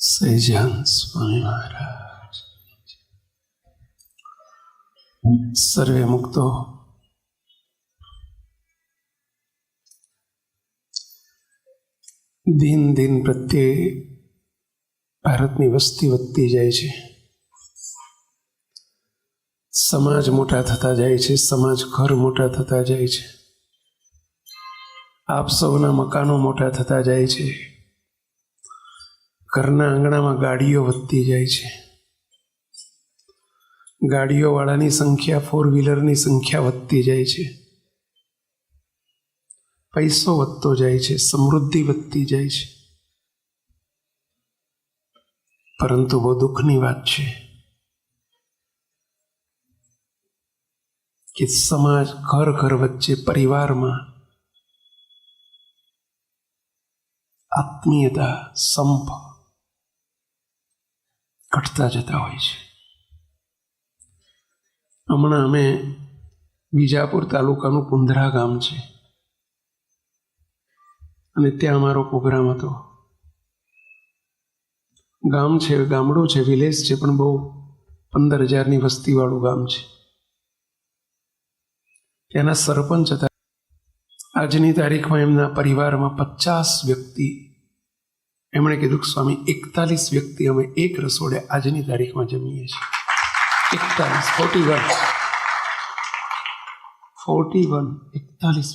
સહજાન સ્વામી મહારાજ સર્વે મુક્તો દિન દિન પ્રત્યે ભારતની વસ્તી વધતી જાય છે. સમાજ મોટા થતા જાય છે, સમાજ ઘર મોટા થતા જાય છે, આપ સૌના મકાનો મોટા થતા જાય છે, ઘરના આંગણામાં ગાડીઓ વધતી જાય છે. ગાડીઓવાળાની સંખ્યા, ફોર વ્હીલરની સંખ્યા વધતી જાય છે. પૈસો વધતો જાય છે, સમૃદ્ધિ વધતી જાય છે. પરંતુ બહુ દુઃખની વાત છે કે સમાજ ઘર ઘર વચ્ચે, પરિવારમાં આત્મીયતા, સંપ ઘટતા જતા હોય છે. હમણાં અમે વિજાપુર તાલુકાનું પુંધરા ગામ છે અને ત્યાં અમારો પ્રોગ્રામ હતો. ગામ છે, ગામડું છે, વિલેજ છે, પણ બહુ 15,000ની વસ્તીવાળું ગામ છે. ત્યાંના સરપંચ હતા. આજની તારીખમાં એમના પરિવારમાં 50 વ્યક્તિ, એમણે કીધું કે સ્વામી 41 વ્યક્તિ અમે એક રસોડે આજની તારીખમાં જમીએ છીએ. 41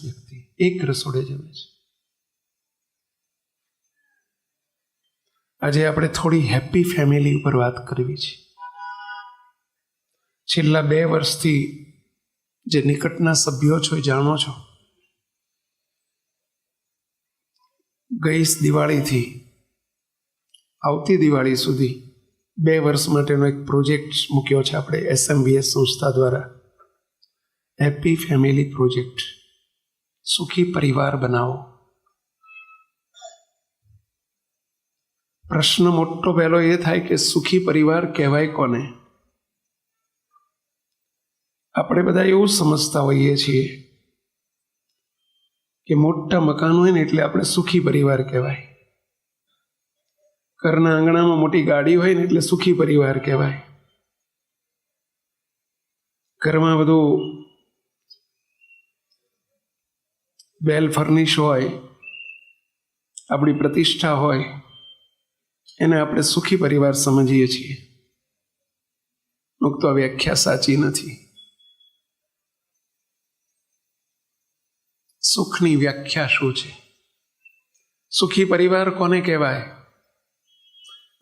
વ્યક્તિ એક રસોડે જમે છે. આજે આપણે થોડી હેપી ફેમિલી ઉપર વાત કરવી છે. છેલ્લા 2 વર્ષથી જે નિકટના સભ્યો છો એ જાણો છો, ગઈ દિવાળીથી આવતી દિવાળી સુધી 2 વર્ષ માટેનો એક પ્રોજેક્ટ મૂક્યો છે આપણે SMVS સંસ્થા દ્વારા. હેપી ફેમિલી પ્રોજેક્ટ, સુખી પરિવાર બનાવો. પ્રશ્ન મોટો પહેલો એ થાય કે સુખી પરિવાર કહેવાય કોને? આપણે બધા એવું સમજતા હોઈએ છીએ કે મોટા મકાન હોય ને એટલે આપણે સુખી પરિવાર કહેવાય, ઘરના આંગણામાં મોટી ગાડી હોય ને એટલે સુખી પરિવાર કહેવાય, ઘરમાં બધું વેલ ફર્નિશ હોય, આપણી પ્રતિષ્ઠા હોય, એને આપણે સુખી પરિવાર સમજીએ છીએ. તો આ વ્યાખ્યા સાચી નથી. સુખની વ્યાખ્યા શું છે? સુખી પરિવાર કોને કહેવાય?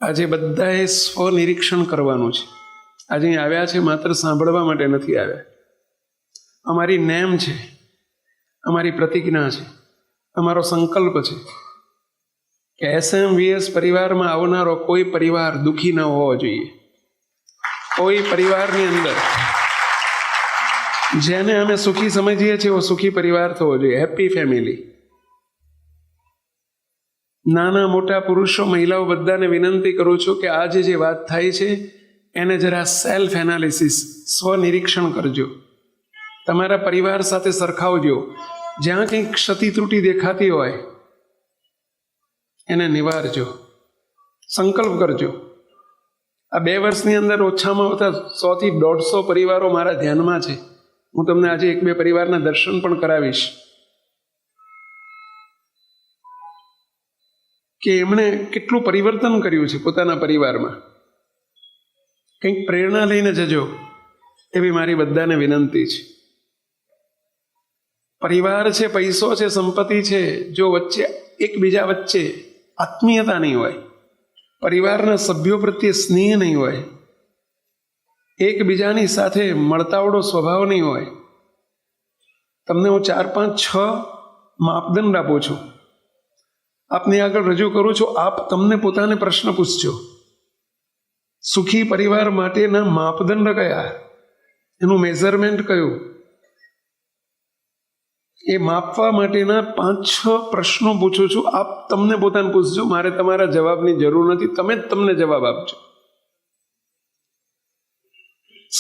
આજે બધાએ સ્વનિરીક્ષણ કરવાનું છે. આજે અહીં આવ્યા છે માત્ર સાંભળવા માટે નથી આવ્યા. અમારી નેમ છે, અમારી પ્રતિજ્ઞા છે, અમારો સંકલ્પ છે કે SMVS પરિવારમાં આવનારો કોઈ પરિવાર દુઃખી ન હોવો જોઈએ. કોઈ પરિવારની અંદર જેને અમે સુખી સમજીએ છીએ એવો સુખી પરિવાર થવો જોઈએ. Happy family. નાના મોટા પુરુષો, મહિલાઓ બધાને વિનંતી કરું છું કે આજે જે વાત થાય છે એને જરા સેલ્ફ એનાલિસિસ, સ્વનિરીક્ષણ કરજો. તમારા પરિવાર સાથે સરખાવજો. જ્યાં કંઈક ક્ષતિ ત્રુટી દેખાતી હોય એને નિવારજો, સંકલ્પ કરજો. આ 2 વર્ષની અંદર ઓછામાં ઓછા 100 થી 150 પરિવારો મારા ધ્યાનમાં છે. હું તમને આજે 1-2 પરિવારના દર્શન પણ કરાવીશ કે એમણે કેટલું પરિવર્તન કર્યું છે પોતાના પરિવારમાં. કંઈક પ્રેરણા લઈને જજો એવી મારી બધાને વિનંતી છે. પરિવાર છે, પૈસો છે, સંપત્તિ છે, જો વચ્ચે એકબીજા વચ્ચે આત્મીયતા નહીં હોય, પરિવારના સભ્યો પ્રત્યે સ્નેહ નહીં હોય, એકબીજાની સાથે મળતાવડો સ્વભાવ નહીં હોય, તમને હું 4, 5, 6 માપદંડ આપું છું, આપની આગળ રજૂ કરું છું. આપ તમને પોતાને પ્રશ્ન પૂછજો, સુખી પરિવાર માટેના માપદંડ કયા, એનું મેઝરમેન્ટ કયું? એ માપવા માટેના 5-6 પ્રશ્નો પૂછું છું. આપ તમને પોતાને પૂછજો, મારે તમારા જવાબની જરૂર નથી, તમે જ તમને જવાબ આપજો.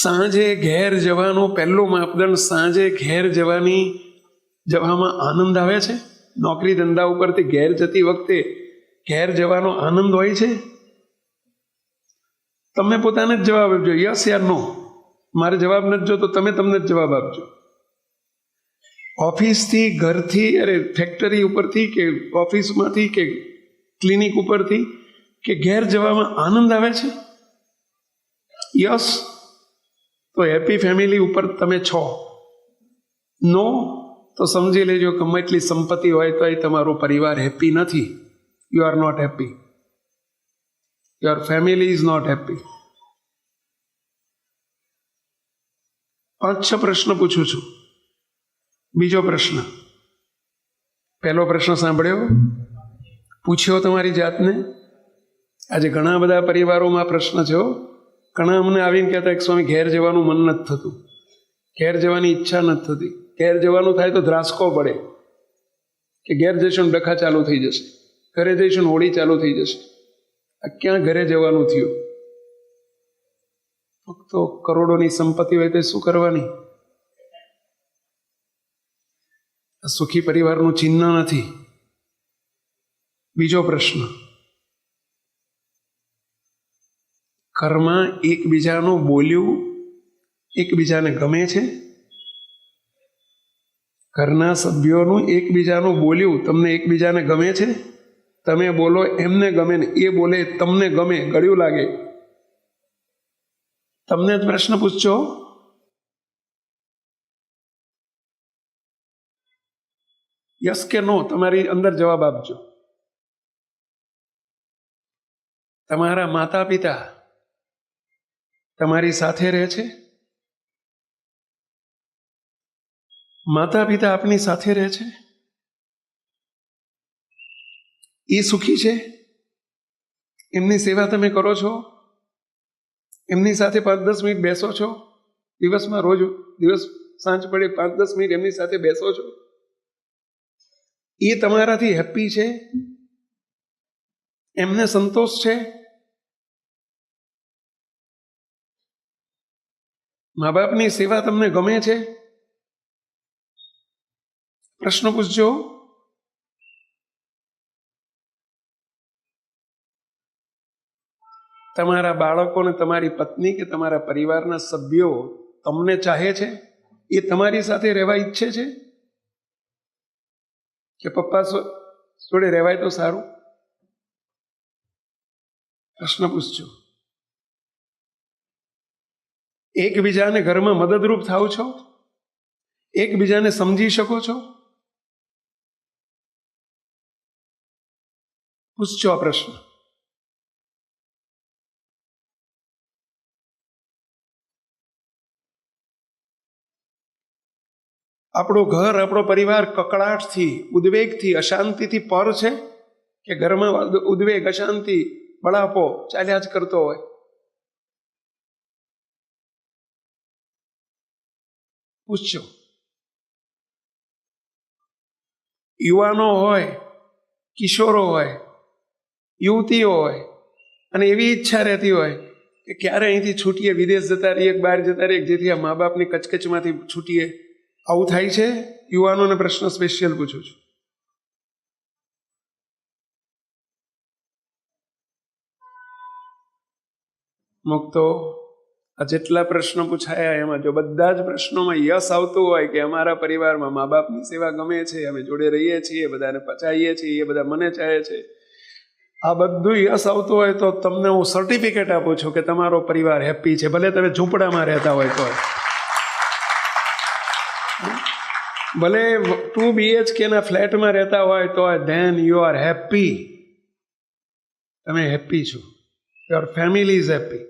સાંજે ઘેર જવાનો પહેલો માપદંડ, સાંજે ઘેર જવામાં આનંદ આવે છે? નોકરી ધંધા ઉપરથી ઘેર જતી વખતે ઘેર જવાનો આનંદ હોય છે? તમે પોતાને જ જવાબ આપજો, યસ યા નો. મારે જવાબ નથી જોતો, તમે તમને જ જવાબ આપજો. ઓફિસથી, ઘરથી, ફેક્ટરી ઉપરથી કે ઓફિસમાંથી કે ક્લિનિક ઉપરથી કે ઘેર જવામાં આનંદ આવે છે? યસ, તો હેપી ફેમિલી ઉપર તમે છો. નો, તો સમજી લેજો કે એટલી સંપત્તિ હોય તો તમારો પરિવાર હેપી નથી. You are not happy. Your family is not happy. 5-6 પ્રશ્ન પૂછું છું. બીજો પ્રશ્ન. પહેલો પ્રશ્ન સાંભળ્યો? પૂછ્યો તમારી જાતને? આજે ઘણા બધા પરિવારોમાં પ્રશ્ન છે. ઘણા અમને આવીને કહેતા કે સ્વામી ઘેર જવાનું મન નથી થતું, ઘેર જવાની ઈચ્છા નથી થતી. ઘેર જવાનું થાય તો ધ્રાસકો પડે કે ઘેર જઈશું ને ડખા ચાલુ થઈ જશે, ઘરે જઈશું ને હોળી ચાલુ થઈ જશે. આ ક્યાં ઘરે જવાનું થયું? ફક્ત કરોડોની સંપત્તિ હોય તો શું કરવાની? સુખી પરિવારનું ચિહ્ન નથી. બીજો પ્રશ્ન. ઘરમાં એકબીજાનું બોલ્યું એકબીજાને ગમે છે? ઘરના સભ્યોનું એકબીજાનું બોલ્યું તમને એકબીજાને ગમે છે? તમે બોલો એમને ગમે ને એ બોલે તમને ગમે, ગળ્યું લાગે? તમને જ પ્રશ્ન પૂછજો. યસ કે નો, તમારી અંદર જવાબ આપજો. તમારા માતા પિતા તમારી સાથે રહે છે? માતા પિતા આપની સાથે રહે છે? એ સુખી છે? એમની સેવા તમે કરો છો? એમની સાથે 5-10 મિનિટ બેસો છો દિવસમાં? રોજ દિવસ સાંજ પડે 5-10 મિનિટ એમની સાથે બેસો છો? એ તમારાથી હેપી છે? એમને સંતોષ છે? મા બાપની સેવા તમને ગમે છે? પ્રશ્ન પૂછજો. તમારા બાળકોને, તમારી પત્ની કે તમારા પરિવારના સભ્યો તમને ચાહે છે? એ તમારી સાથે રહેવા ઈચ્છે છે કે પપ્પા જોડે રહેવાય તો સારું? પ્રશ્ન પૂછજો. એકબીજાને ઘરમાં મદદરૂપ થાવ છો? એકબીજાને સમજી શકો છો? પૂછજો આ પ્રશ્ન. આપણું ઘર, આપણો પરિવાર કકળાટથી, ઉદ્વેગથી, અશાંતિથી પર છે કે ઘરમાં ઉદ્વેગ, અશાંતિ, બળાપો ચાલ્યા જ કરતો હોય? પૂછજો. યુવાનો હોય, કિશોરો હોય, યુવતીઓ હોય અને એવી ઈચ્છા રહેતી હોય કે ક્યારે અહીંથી છૂટીએ, વિદેશ જતા રહીએ, બહાર જતા રહીએ, જેથી આ મા બાપની કચકચમાંથી છૂટીએ. આવું થાય છે? યુવાનોને પ્રશ્ન સ્પેશિયલ પૂછું છું. મુક્તો, આ જેટલા પ્રશ્નો પૂછાયા એમાં જો બધા જ પ્રશ્નોમાં યસ આવતું હોય કે અમારા પરિવારમાં મા બાપની સેવા ગમે છે, અમે જોડે રહીએ છીએ, બધાને પચાવીએ છીએ, એ બધા મને ચાહે છે, આ બધું યસ આવતું હોય તો તમને હું સર્ટિફિકેટ આપું છું કે તમારો પરિવાર હેપી છે. ભલે તમે ઝૂંપડામાં રહેતા હોય તો, ભલે 2 BHK ના ફ્લેટમાં રહેતા હોય તો, ધેન યુ આર હેપી. તમે હેપી છો. Your family is happy.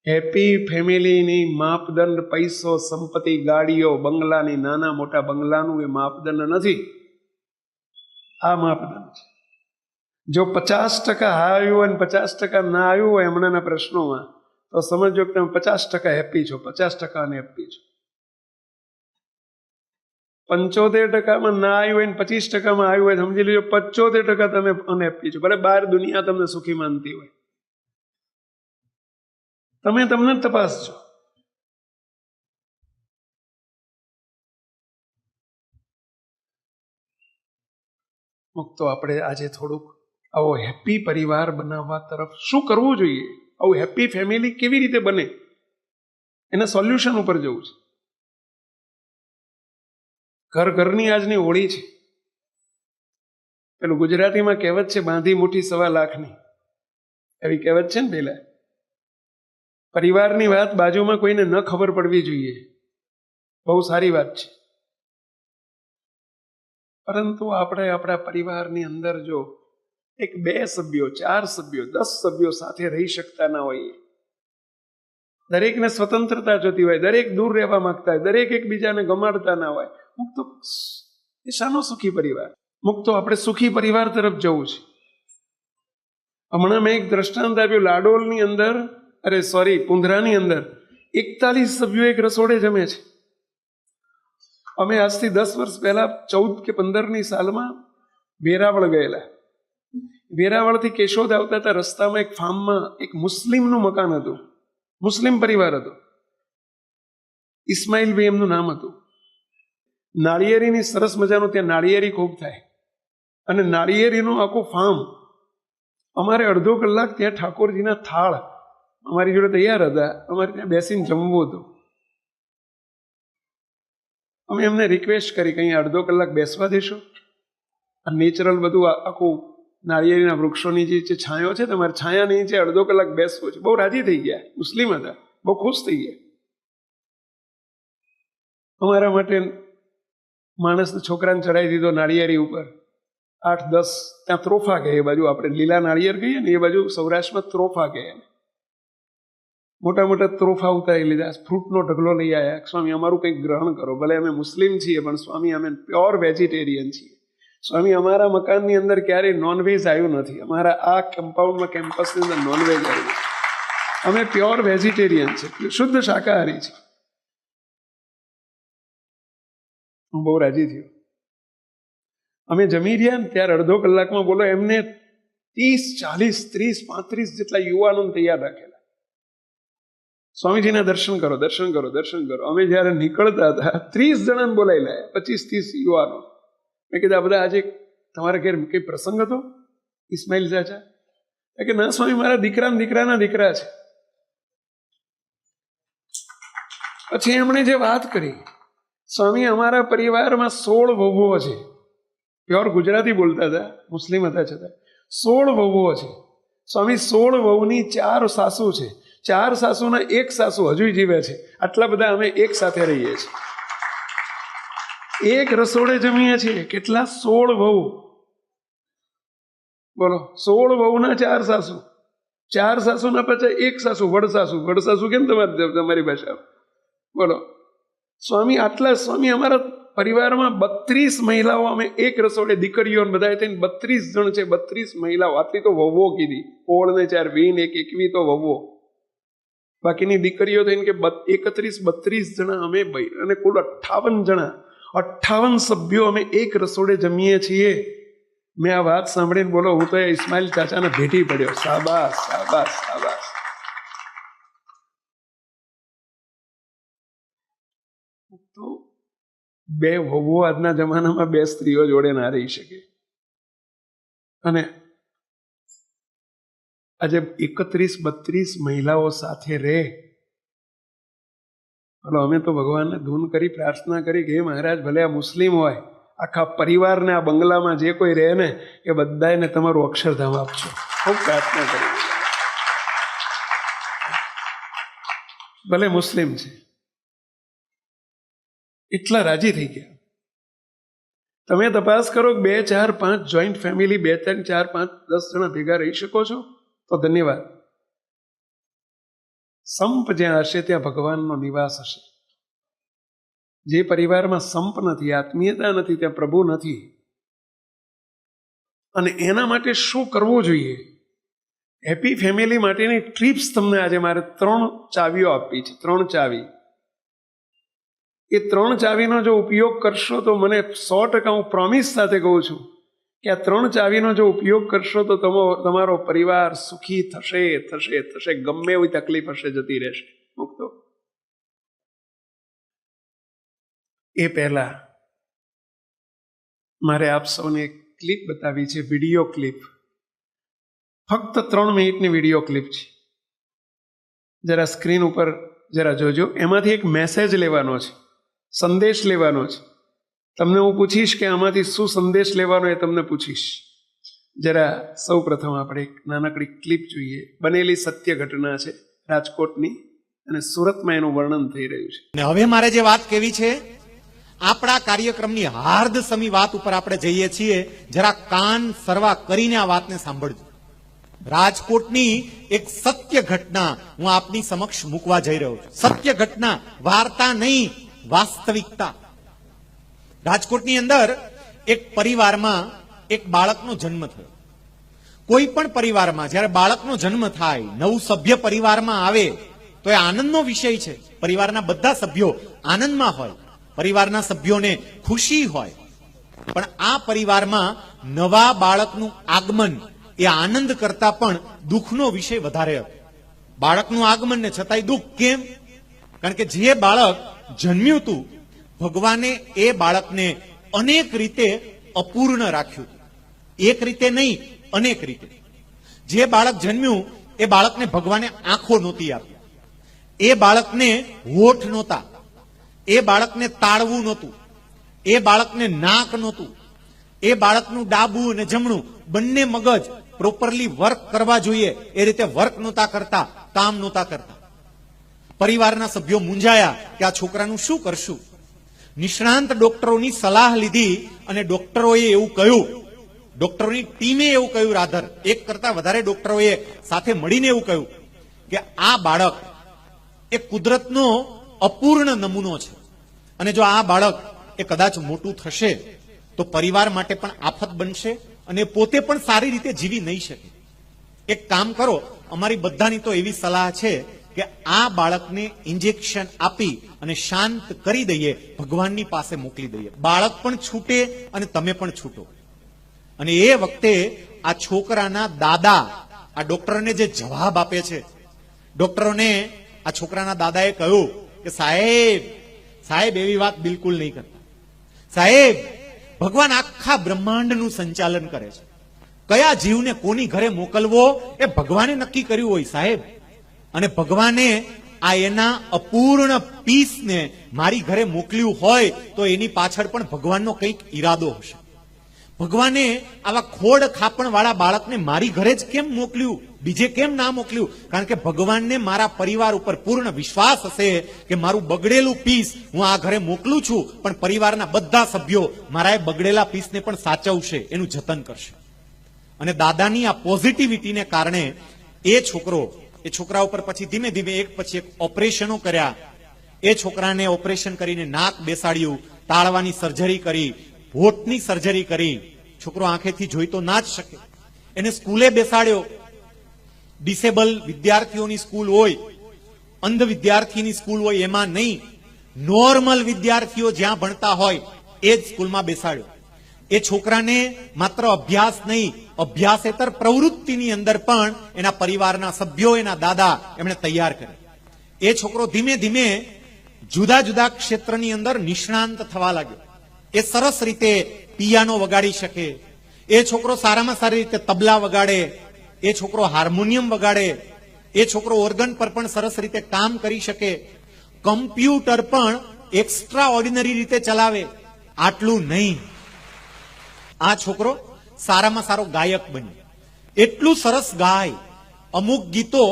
Happy ફેમિલીની માપદંડ પૈસો, સંપત્તિ, ગાડીઓ, બંગલાની, નાના મોટા બંગલાનું એ માપદંડ નથી. આ માપદંડ છે. જો 50% હા આવ્યું હોય ને 50% ના આવ્યું હોય હમણાંના પ્રશ્નોમાં, તો સમજો કે તમે 50% હેપી છો, 50% અનહેપી છો. 75% ના આવ્યું હોય ને 25% આવ્યું હોય, સમજી લેજો 75% તમે અનહેપી છો. ભલે બહાર દુનિયા તમને સુખી માનતી હોય, તમે તમને તપાસજો. મુક્તો, આપણે આજે થોડુંક આવો હેપી પરિવાર બનાવવા તરફ શું કરવું જોઈએ, આવું હેપી ફેમિલી કેવી રીતે બને, એના સોલ્યુશન ઉપર જવું છે. ઘરની આજની હોળી છે. પેલું ગુજરાતીમાં કહેવત છે, બાંધી મુઠ્ઠી 1.25 લાખની, એવી કહેવત છે ને. પેલા પરિવારની વાત બાજુમાં કોઈને ન ખબર પડવી જોઈએ, બહુ સારી વાત છે. પરંતુ આપણે આપણા પરિવારની અંદર જો 1, 2 સભ્યો, 4 સભ્યો, 10 સભ્યો સાથે રહી શકતા ના હોઈએ, દરેકને સ્વતંત્રતા જોતી હોય, દરેક દૂર રહેવા માંગતા હોય, દરેક એકબીજાને ગમાડતા ના હોય, મુક્ત એ શાનો સુખી પરિવાર? મુક્તો આપણે સુખી પરિવાર તરફ જવું છે. હમણાં મેં એક દ્રષ્ટાંત આપ્યું. લાડોલની અંદર, પુંધરાની અંદર 41 સભ્યો એક રસોડે જમે છે. અમે આજથી 10 વર્ષ પહેલા 14 કે 15ની સાલમાં વેરાવળ ગયેલા. વેરાવળથી કેશોદ આવતા હતા, રસ્તામાં એક ફાર્મમાં એક મુસ્લિમનું મકાન હતું, મુસ્લિમ પરિવાર હતો. ઇસ્માઇલભાઈ એમનું નામ હતું. નાળિયેરીની સરસ મજાનું ત્યાં નાળિયેરી ખૂબ થાય, અને નાળિયેરીનું આખું ફાર્મ. અમારે અડધો કલાક ત્યાં ઠાકોરજીના થાળ અમારી જોડે તૈયાર હતા, અમારે ત્યાં બેસીને જમવું હતું. અમે એમને રિક્વેસ્ટ કરી કે અહીંયા અડધો કલાક બેસવા દેશો, આ નેચરલ બધું આખું નાળિયેરીના વૃક્ષોની જે છાંયો છે, તમારે છાયા નીચે અડધો કલાક બેસવો છે. બહુ રાજી થઈ ગયા, મુસ્લિમ હતા, બહુ ખુશ થઈ ગયા. અમારા માટે માણસને, છોકરાને ચડાવી દીધો નાળિયેરી ઉપર. 8-10 ત્યાં ત્રોફા કહે, એ બાજુ આપણે લીલા નાળિયેર કહીએ ને, એ બાજુ સૌરાષ્ટ્રમાં ત્રોફા કહે. મોટા મોટા ત્રોફા ઉતારી લીધા, ફ્રૂટનો ઢગલો લઈ આવ્યા. સ્વામી અમારું કંઈક ગ્રહણ કરો, ભલે અમે મુસ્લિમ છીએ પણ સ્વામી અમે પ્યોર વેજીટેરિયન છીએ. સ્વામી અમારા મકાનની અંદર ક્યારેય નોનવેજ આવ્યું નથી, અમારા આ કમ્પાઉન્ડમાં, કેમ્પસની અંદર નોનવેજ આવ્યું. અમે પ્યોર વેજીટેરિયન છે, શુદ્ધ શાકાહારી છે. હું બહુ રાજી થયો. અમે જમી રહ્યા ને ત્યારે અડધો કલાકમાં, બોલો, એમને 30, 40, 30, 35 જેટલા યુવાનોને તૈયાર રાખેલા. સ્વામીજીના દર્શન કરો, દર્શન કરો, દર્શન કરો. અમે જ્યારે નીકળતા હતા 30 જણાને બોલાવી લાયા, 25-30 યુવાનો. મેં કીધું આ બધા આજે તમારા ઘેર કઈ પ્રસંગ હતો ઇસ્માઇલ ચાચા? કે ના સ્વામી, મારા દીકરાના દીકરા છે. પછી એમણે જે વાત કરી, સ્વામી અમારા પરિવારમાં 16 વહુઓ છે. પ્યોર ગુજરાતી બોલતા હતા, મુસ્લિમ હતા છતાં 16 વહુઓ છે. સ્વામી 16 વહુની 4 સાસુ છે, 4 સાસુના 1 સાસુ હજુ જીવે છે. આટલા બધા અમે એક સાથે રહીએ છીએ, એક રસોડે જમીએ છીએ. કેટલા? 16 વહુ. બોલો, 16 વહુના 4 સાસુ, 4 સાસુના પાછા 1 સાસુ, વડસાસુ કેમ તમારી ભાષા? બોલો સ્વામી, આટલા. સ્વામી અમારા પરિવારમાં 32 મહિલાઓ, અમે એક રસોડે, દીકરીઓ બધા થઈને 32 જણ છે. 32 મહિલાઓ. આટલી તો વહુઓ કીધી, 16 ને 4 20 1 21 તો વહુઓ. બાકીની દીકરીઓ થઈને કે 31-32 જણા અમે ભાઈ, અને કુલ 58 જણા, 58 સભ્યો અમે એક રસોડે જમીએ છીએ. મેં આ વાત સાંભળીને, બોલો, હું તો ઇસ્માઇલ ચાચાને ભેટી પડ્યો. શાબાશ, શાબાશ, શાબાશ. તો 2 વહુઓ આજના જમાનામાં 2 સ્ત્રીઓ જોડે ના રહી શકે. અને આજે 31-32 મહિલાઓ સાથે રહે. હલો, અમે તો ભગવાનને ધૂન કરી, પ્રાર્થના કરી કે હે મહારાજ, ભલે આ મુસ્લિમ હોય, આખા પરિવારને આ બંગલામાં જે કોઈ રહે ને, એ બધાને તમારું અક્ષરધામ આપજો. ખૂબ પ્રાર્થના કરી. ભલે મુસ્લિમ છે, એટલા રાજી થઈ ગયા. તમે તપાસ કરો, 2, 4, 5 જોઈન્ટ ફેમિલી, 2, 3, 4, 5, 10 જણા ભેગા રહી શકો છો તો ધન્યવાદ. સંપ જ્યાં હશે ત્યાં ભગવાનનો નિવાસ હશે. જે પરિવારમાં સંપ નથી, આત્મીયતા નથી, ત્યાં પ્રભુ નથી. અને એના માટે શું કરવું જોઈએ? હેપી ફેમિલી માટેની ટ્રીપ્સ તમને આજે મારે 3 ચાવીઓ આપી છે. 3 ચાવી. એ 3 ચાવીનો જો ઉપયોગ કરશો તો મને 100% હું પ્રોમિસ સાથે કહું છું કે આ 3 ચાવીનો જો ઉપયોગ કરશો તો તમારો પરિવાર સુખી થશે, થશે, થશે. ગમે એવી તકલીફ હશે, જતી રહેશે. મુક્તો. એ પહેલા મારે આપ સૌને એક ક્લિપ બતાવી છે, વિડીયો ક્લિપ. ફક્ત 3 મિનિટની વિડીયો ક્લિપ છે. જરા સ્ક્રીન ઉપર જરા જોજો. એમાંથી એક મેસેજ લેવાનો છે, સંદેશ લેવાનો છે. તમને હું પૂછીશ કે આમાંથી શું સંદેશ લેવાનો એ તમને પૂછીશ. જરા સૌ પ્રથમ આપણે એક નાનકડી ક્લિપ જોઈએ. બનેલી સત્ય ઘટના છે રાજકોટની, અને સુરતમાં એનું વર્ણન થઈ રહ્યું છે. અને હવે મારે જે વાત કેવી છે, આપણા કાર્યક્રમની હાર્દ સમી વાત ઉપર આપણે જઈએ છીએ. જરા કાન સરવા કરીને આ વાતને સાંભળજો. રાજકોટની એક સત્ય ઘટના હું આપની સમક્ષ મૂકવા જઈ રહ્યો છું. સત્ય ઘટના, વાર્તા નહીં, વાસ્તવિકતા. રાજકોટની અંદર એક પરિવારમાં એક બાળકનો જન્મ થયો. કોઈ પણ પરિવારમાં જ્યારે બાળકનો જન્મ થાય, નવું સભ્ય પરિવારમાં આવે તો એ આનંદનો વિષય છે. પરિવારના બધા સભ્યો આનંદમાં હોય, પરિવારના સભ્યોને ખુશી હોય. પણ આ પરિવારમાં નવા બાળકનું આગમન એ આનંદ કરતા પણ દુઃખનો વિષય વધારે હતો. બાળકનું આગમન ને છતાંય દુઃખ. કેમ? કારણ કે જે બાળક જન્મ્યું હતું, ભગવાને એ બાળકને અનેક રીતે અપૂર્ણ રાખ્યું હતું. એક રીતે નહીં, અનેક રીતે. જે બાળક જન્મ્યું એ બાળકને ભગવાને આંખો નહોતી આપી, એ બાળકને હોઠ નહોતા, એ બાળકને તાળવું નહોતું, એ બાળકને નાક નહોતું, એ બાળકનું ડાબું અને જમણું બંને મગજ પ્રોપરલી વર્ક કરવા જોઈએ એ રીતે વર્ક નહોતા કરતા, કામ નહોતા કરતા. પરિવારના સભ્યો મૂંઝાયા કે આ છોકરાનું શું કરશું. નિષ્ણાંત ડોક્ટરોની સલાહ લીધી અને ડોક્ટરોએ એવું કહ્યું, ડોક્ટરોની ટીમે એવું કહ્યું, રાધર એક કરતા વધારે ડોક્ટરોએ સાથે મળીને એવું કહ્યું કે આ બાળક એ કુદરતનો અપૂર્ણ નમૂનો છે, અને જો આ બાળક એ કદાચ મોટું થશે તો પરિવાર માટે પણ આફત બનશે અને પોતે પણ સારી રીતે જીવી નહીં શકે. એક કામ કરો, અમારી બધાની તો એવી સલાહ છે કે આ બાળકને ઇન્જેક્શન આપી અને શાંત કરી દઈએ, ભગવાનની પાસે મોકલી દઈએ. બાળક પણ છૂટે અને તમે પણ છૂટો. અને એ વખતે આ છોકરાના દાદા આ ડોક્ટરને જે જવાબ આપે છે, ડોક્ટરોને આ છોકરાના દાદાએ કહ્યું કે સાહેબ એવી વાત બિલકુલ નહીં કરતા. સાહેબ, ભગવાન આખા બ્રહ્માંડનું સંચાલન કરે છે. કયા જીવને કોની ઘરે મોકલવો એ ભગવાને નક્કી કર્યું હોય સાહેબ. અને ભગવાને આ એના અપૂર્ણ પીસને મારી ઘરે મોકલ્યું હોય તો એની પાછળ પણ ભગવાનનો કંઈક ઈરાદો હશે. ભગવાને આવા ખોડ ખાપણ વાળા બાળકને મારી ઘરે જ કેમ મોકલ્યું, બીજે કેમ ના મોકલ્યું? કારણ કે ભગવાનને મારા પરિવાર ઉપર પૂર્ણ વિશ્વાસ હશે કે મારું બગડેલું પીસ હું આ ઘરે મોકલું છું, પણ પરિવારના બધા સભ્યો મારા એ બગડેલા પીસને પણ સાચવશે, એનું જતન કરશે. અને દાદાની આ પોઝિટિવિટીને કારણે એ છોકરા ઉપર પછી ધીમે ધીમે એક પછી એક ઓપરેશનો કર્યા. એ છોકરાને ઓપરેશન કરીને નાક બેસાડ્યું, તાળવાની સર્જરી કરી, હોઠની સર્જરી કરી. છોકરો આંખેથી જોઈ તો ના જ શકે. એને સ્કૂલે બેસાડ્યો. ડિસેબલ વિદ્યાર્થીઓની સ્કૂલ હોય, અંધ વિદ્યાર્થીની સ્કૂલ હોય એમાં નહીં, નોર્મલ વિદ્યાર્થીઓ જ્યાં ભણતા હોય એ જ સ્કૂલમાં બેસાડ્યો. એ છોકરાને માત્ર અભ્યાસ નહીં, અભ્યાસેતર પ્રવૃત્તિની અંદર પણ એના પરિવારના સભ્યો, એના દાદા એમણે તૈયાર કર્યા. એ છોકરો ધીમે ધીમે જુદા જુદા ક્ષેત્રની અંદર નિષ્ણાંત થવા લાગ્યો. એ સરસ રીતે પિયાનો વગાડી શકે, એ છોકરો સારામાં સારી રીતે તબલા વગાડે, એ છોકરો હાર્મોનિયમ વગાડે, એ છોકરો ઓર્ગન પર પણ સરસ રીતે કામ કરી શકે, કમ્પ્યુટર પણ એક્સ્ટ્રા ઓર્ડિનરી રીતે ચલાવે. આટલું નહીં, આ છોકરો સારામાં સારો ગાયક બન્યો. એટલું સરસ ગાય, અમુક ગીતો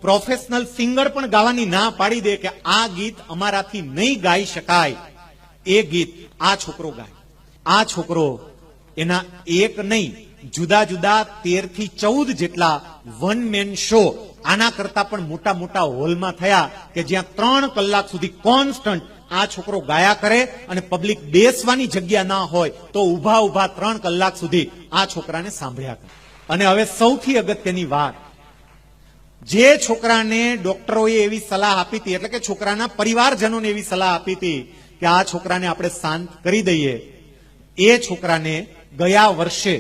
પ્રોફેશનલ સિંગર પણ ગાવાની ના પાડી દે કે આ ગીત અમારાથી નહીં ગાઈ શકાય, એ ગીત આ છોકરો ગાય. આ છોકરો એના એક નહીં, જુદા જુદા 13 થી 14 જેટલા વન મેન શો આના કરતા પણ મોટા મોટા હોલમાં થયા કે જ્યાં 3 કલાક સુધી કોન્સ્ટન્ટ આ છોકરો ગાયા કરે અને પબ્લિક બેસવાની જગ્યા ના હોય તો ઉભા ઉભા 3 કલાક સુધી આ છોકરાને સાંભળ્યા કરે. અને હવે સૌથી અગત્યની વાત, જે છોકરાને ડોક્ટરોએ એવી સલાહ આપી હતી, એટલે કે છોકરાના પરિવારજનોને એવી સલાહ આપી હતી કે આ છોકરાને આપણે શાંત કરી દઈએ, એ છોકરાને ગયા વર્ષે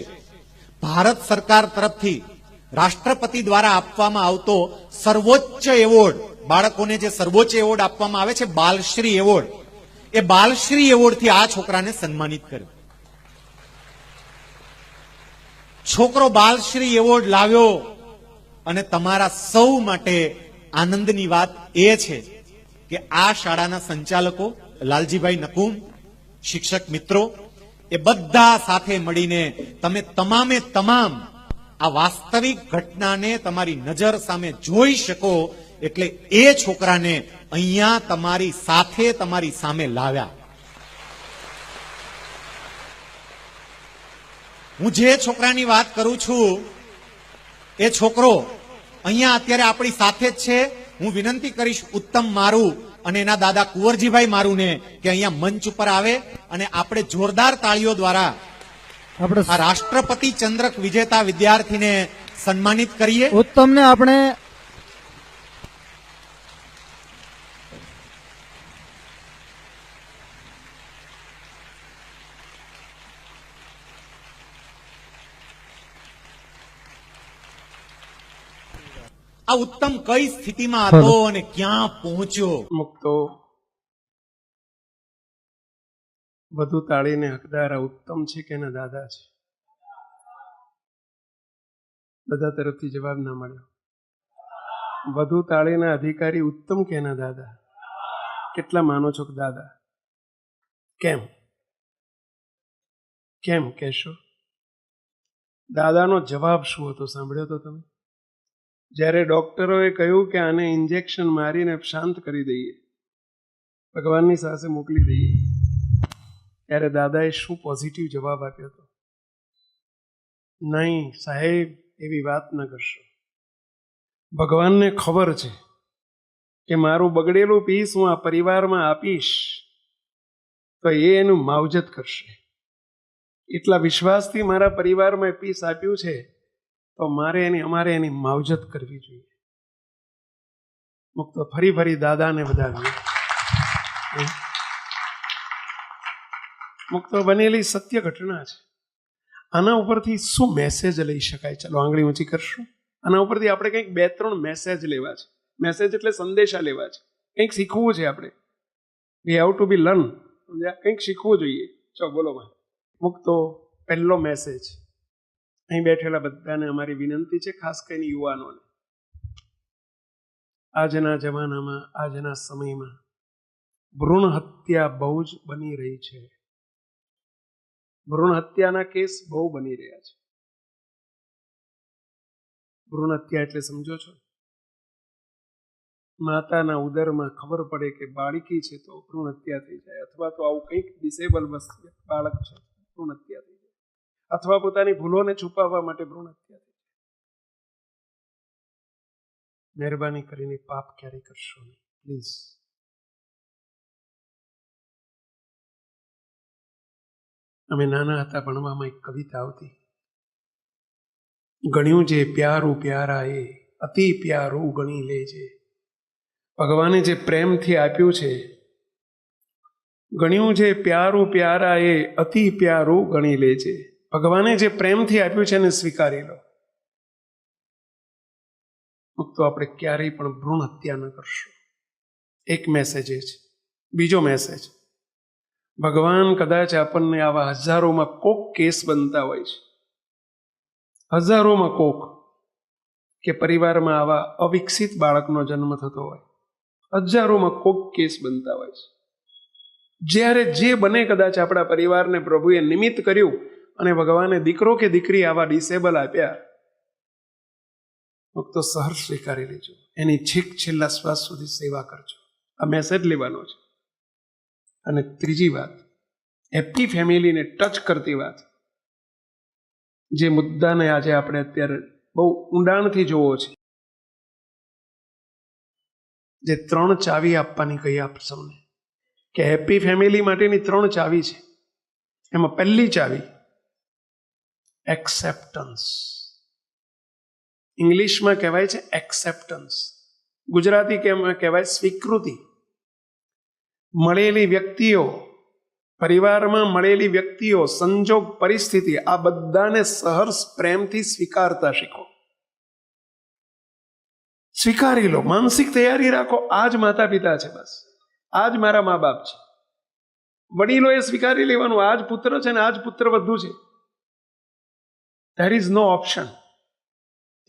ભારત સરકાર તરફથી રાષ્ટ્રપતિ દ્વારા આપવામાં આવતો સર્વોચ્ચ એવોર્ડ, બાળકોને જે સર્વોચ્ચ એવોર્ડ આપવામાં આવે છે, બાલશ્રી એવોર્ડ, એ બાલશ્રી એવોર્ડથી આ છોકરાને સન્માનિત કર્યો. છોકરો બાલશ્રી એવોર્ડ લાવ્યો અને તમારા સૌ માટે આનંદની વાત એ છે કે આ શાળાના સંચાલકો લાલજીભાઈ નકુમ, શિક્ષક મિત્રો, એ બધા સાથે મળીને તમે તમામે તમામ આ વાસ્તવિક ઘટનાને તમારી નજર સામે જોઈ શકો એટલે એ છોકરાને અહીંયા તમારી સાથે તમારી સામે લાવ્યા. હું જે છોકરાની વાત કરું છું એ છોકરો અહીંયા અત્યારે આપણી સાથે જ છે. હું વિનંતી કરીશ ઉત્તમ મારું અને એના દાદા કુંવરજીભાઈ મારુને કે અહીંયા મંચ ઉપર આવે અને આપણે જોરદાર તાળીઓ દ્વારા આપણે આ રાષ્ટ્રપતિ ચંદ્રક વિજેતા વિદ્યાર્થીને સન્માનિત કરીએ. ઉત્તમને આપણે આ ઉત્તમ કઈ સ્થિતિમાં હતો અને ક્યાં પહોંચ્યો. મુક્તો વધુ તાળીને હકદાર આ ઉત્તમ છે કે એના દાદા છે? બધા તરફથી જવાબ ના મળ્યો. વધુ તાળીના અધિકારી ઉત્તમ કે એના દાદા? કેટલા માનો છો કે દાદા? કેમ કેમ કહેશો? દાદાનો જવાબ શું હતો સાંભળ્યો તો તમે? જ્યારે ડોક્ટરોએ કહ્યું કે આને ઇન્જેક્શન મારીને શાંત કરી દઈએ, ભગવાનની સાથે મોકલી દઈએ, ત્યારે દાદાએ શું પોઝિટિવ જવાબ આપ્યો હતો? નહીં સાહેબ, એવી વાત ન કરશો. ભગવાનને ખબર છે કે મારું બગડેલું પીસ હું આ પરિવારમાં આપીશ તો એ એનું માવજત કરશે. એટલા વિશ્વાસથી મારા પરિવારમાં પીસ આપ્યું છે તો અમારે એની માવજત કરવી જોઈએ. મુક્તો ફરી ફરી દાદાને વધાવીએ. મુક્તો બનેલી સત્ય ઘટના છે. આના ઉપરથી શું મેસેજ લઈ શકાય? ચલો આંગળી ઊંચી કરશું. આના ઉપરથી આપણે કંઈક 2-3 મેસેજ લેવા છે. મેસેજ એટલે સંદેશા લેવા છે. કંઈક શીખવું છે આપણે. We have to be learn. કંઈક શીખવું જોઈએ. ચલો બોલો ભાઈ. મુક્તો પહેલો મેસેજ અહીં બેઠેલા બધાને અમારી વિનંતી છે, ખાસ કરીને યુવાનોને. આજના જમાનામાં, આજના સમયમાં ભ્રૂણ હત્યા બહુ જ બની રહી છે. ભ્રૂણ હત્યાના કેસ બહુ બની રહ્યા છે. ભ્રૂણ હત્યા એટલે સમજો છો? માતાના ઉદરમાં ખબર પડે કે બાળકી છે તો ભ્રૂણ હત્યા થઈ જાય, અથવા તો આવું કંઈક ડિસેબલ બાળક છે, ભ્રૂણ હત્યા થઈ જાય, અથવા પોતાની ભૂલોને છુપાવવા માટે ભ્રૂણ હત્યા થઈ જાય. મહેરબાની કરીને પાપ ક્યારેય કરશો નહીં, પ્લીઝ. અમે નાના હતા ભણવામાં એક કવિતા આવતી, ગણ્યું જે પ્યારું પ્યારા એ અતિ પ્યારું ગણી લેજે. ભગવાને જે પ્રેમથી આપ્યું છે, ગણ્યું જે પ્યારું પ્યારા એ અતિ પ્યારું ગણી લેજે. ભગવાને જે પ્રેમથી આપ્યું છે એને સ્વીકારી લો. તો આપણે ક્યારેય પણ ભ્રૂણ હત્યા ન કરશું. એક મેસેજ એ છે. બીજો મેસેજ, ભગવાન કદાચ આપણને આવા હજારોમાં કોક કેસ બનતા હોય છે, હજારોમાં કોક, કે પરિવારમાં આવા અવિકસિત બાળકનો જન્મ થતો હોય, હજારોમાં કોક કેસ બનતા હોય છે. જ્યારે જે બને કદાચ આપણા પરિવારને પ્રભુએ નિમિત્ત કર્યું અને ભગવાને દીકરો કે દીકરી આવા ડિસેબલ આપ્યા, તો સહર્ષ સ્વીકારી લેજો. એની છેક છેલ્લા શ્વાસ સુધી સેવા કરજો. આ મેસેજ લેવાનો છે. અને ત્રીજી વાત, હેપી ફેમિલીને ટચ કરતી વાત, જે મુદ્દાને આજે આપણે અત્યારે બહુ ઊંડાણથી જોવો છે, જે 3 ચાવી આપવાની કહી આપ સૌને, કે હેપી ફેમિલી માટેની 3 ચાવી છે. એમાં પહેલી ચાવી એક્સેપ્ટન્સ. ઇંગ્લિશમાં કહેવાય છે એક્સેપ્ટન્સ, ગુજરાતી કહેવાય સ્વીકૃતિ. મળેલી વ્યક્તિઓ, પરિવારમાં મળેલી વ્યક્તિઓ, સંજોગ, પરિસ્થિતિ, આ બધાને સહર્ષ પ્રેમથી સ્વીકારતા શીખો. સ્વીકારી લો, માનસિક તૈયારી રાખો. આ જ માતા પિતા છે, બસ આ જ મારા મા બાપ છે. વડીલોએ સ્વીકારી લેવાનું, આ જ પુત્ર છે ને આ જ પુત્ર વધુ છે. There is no option.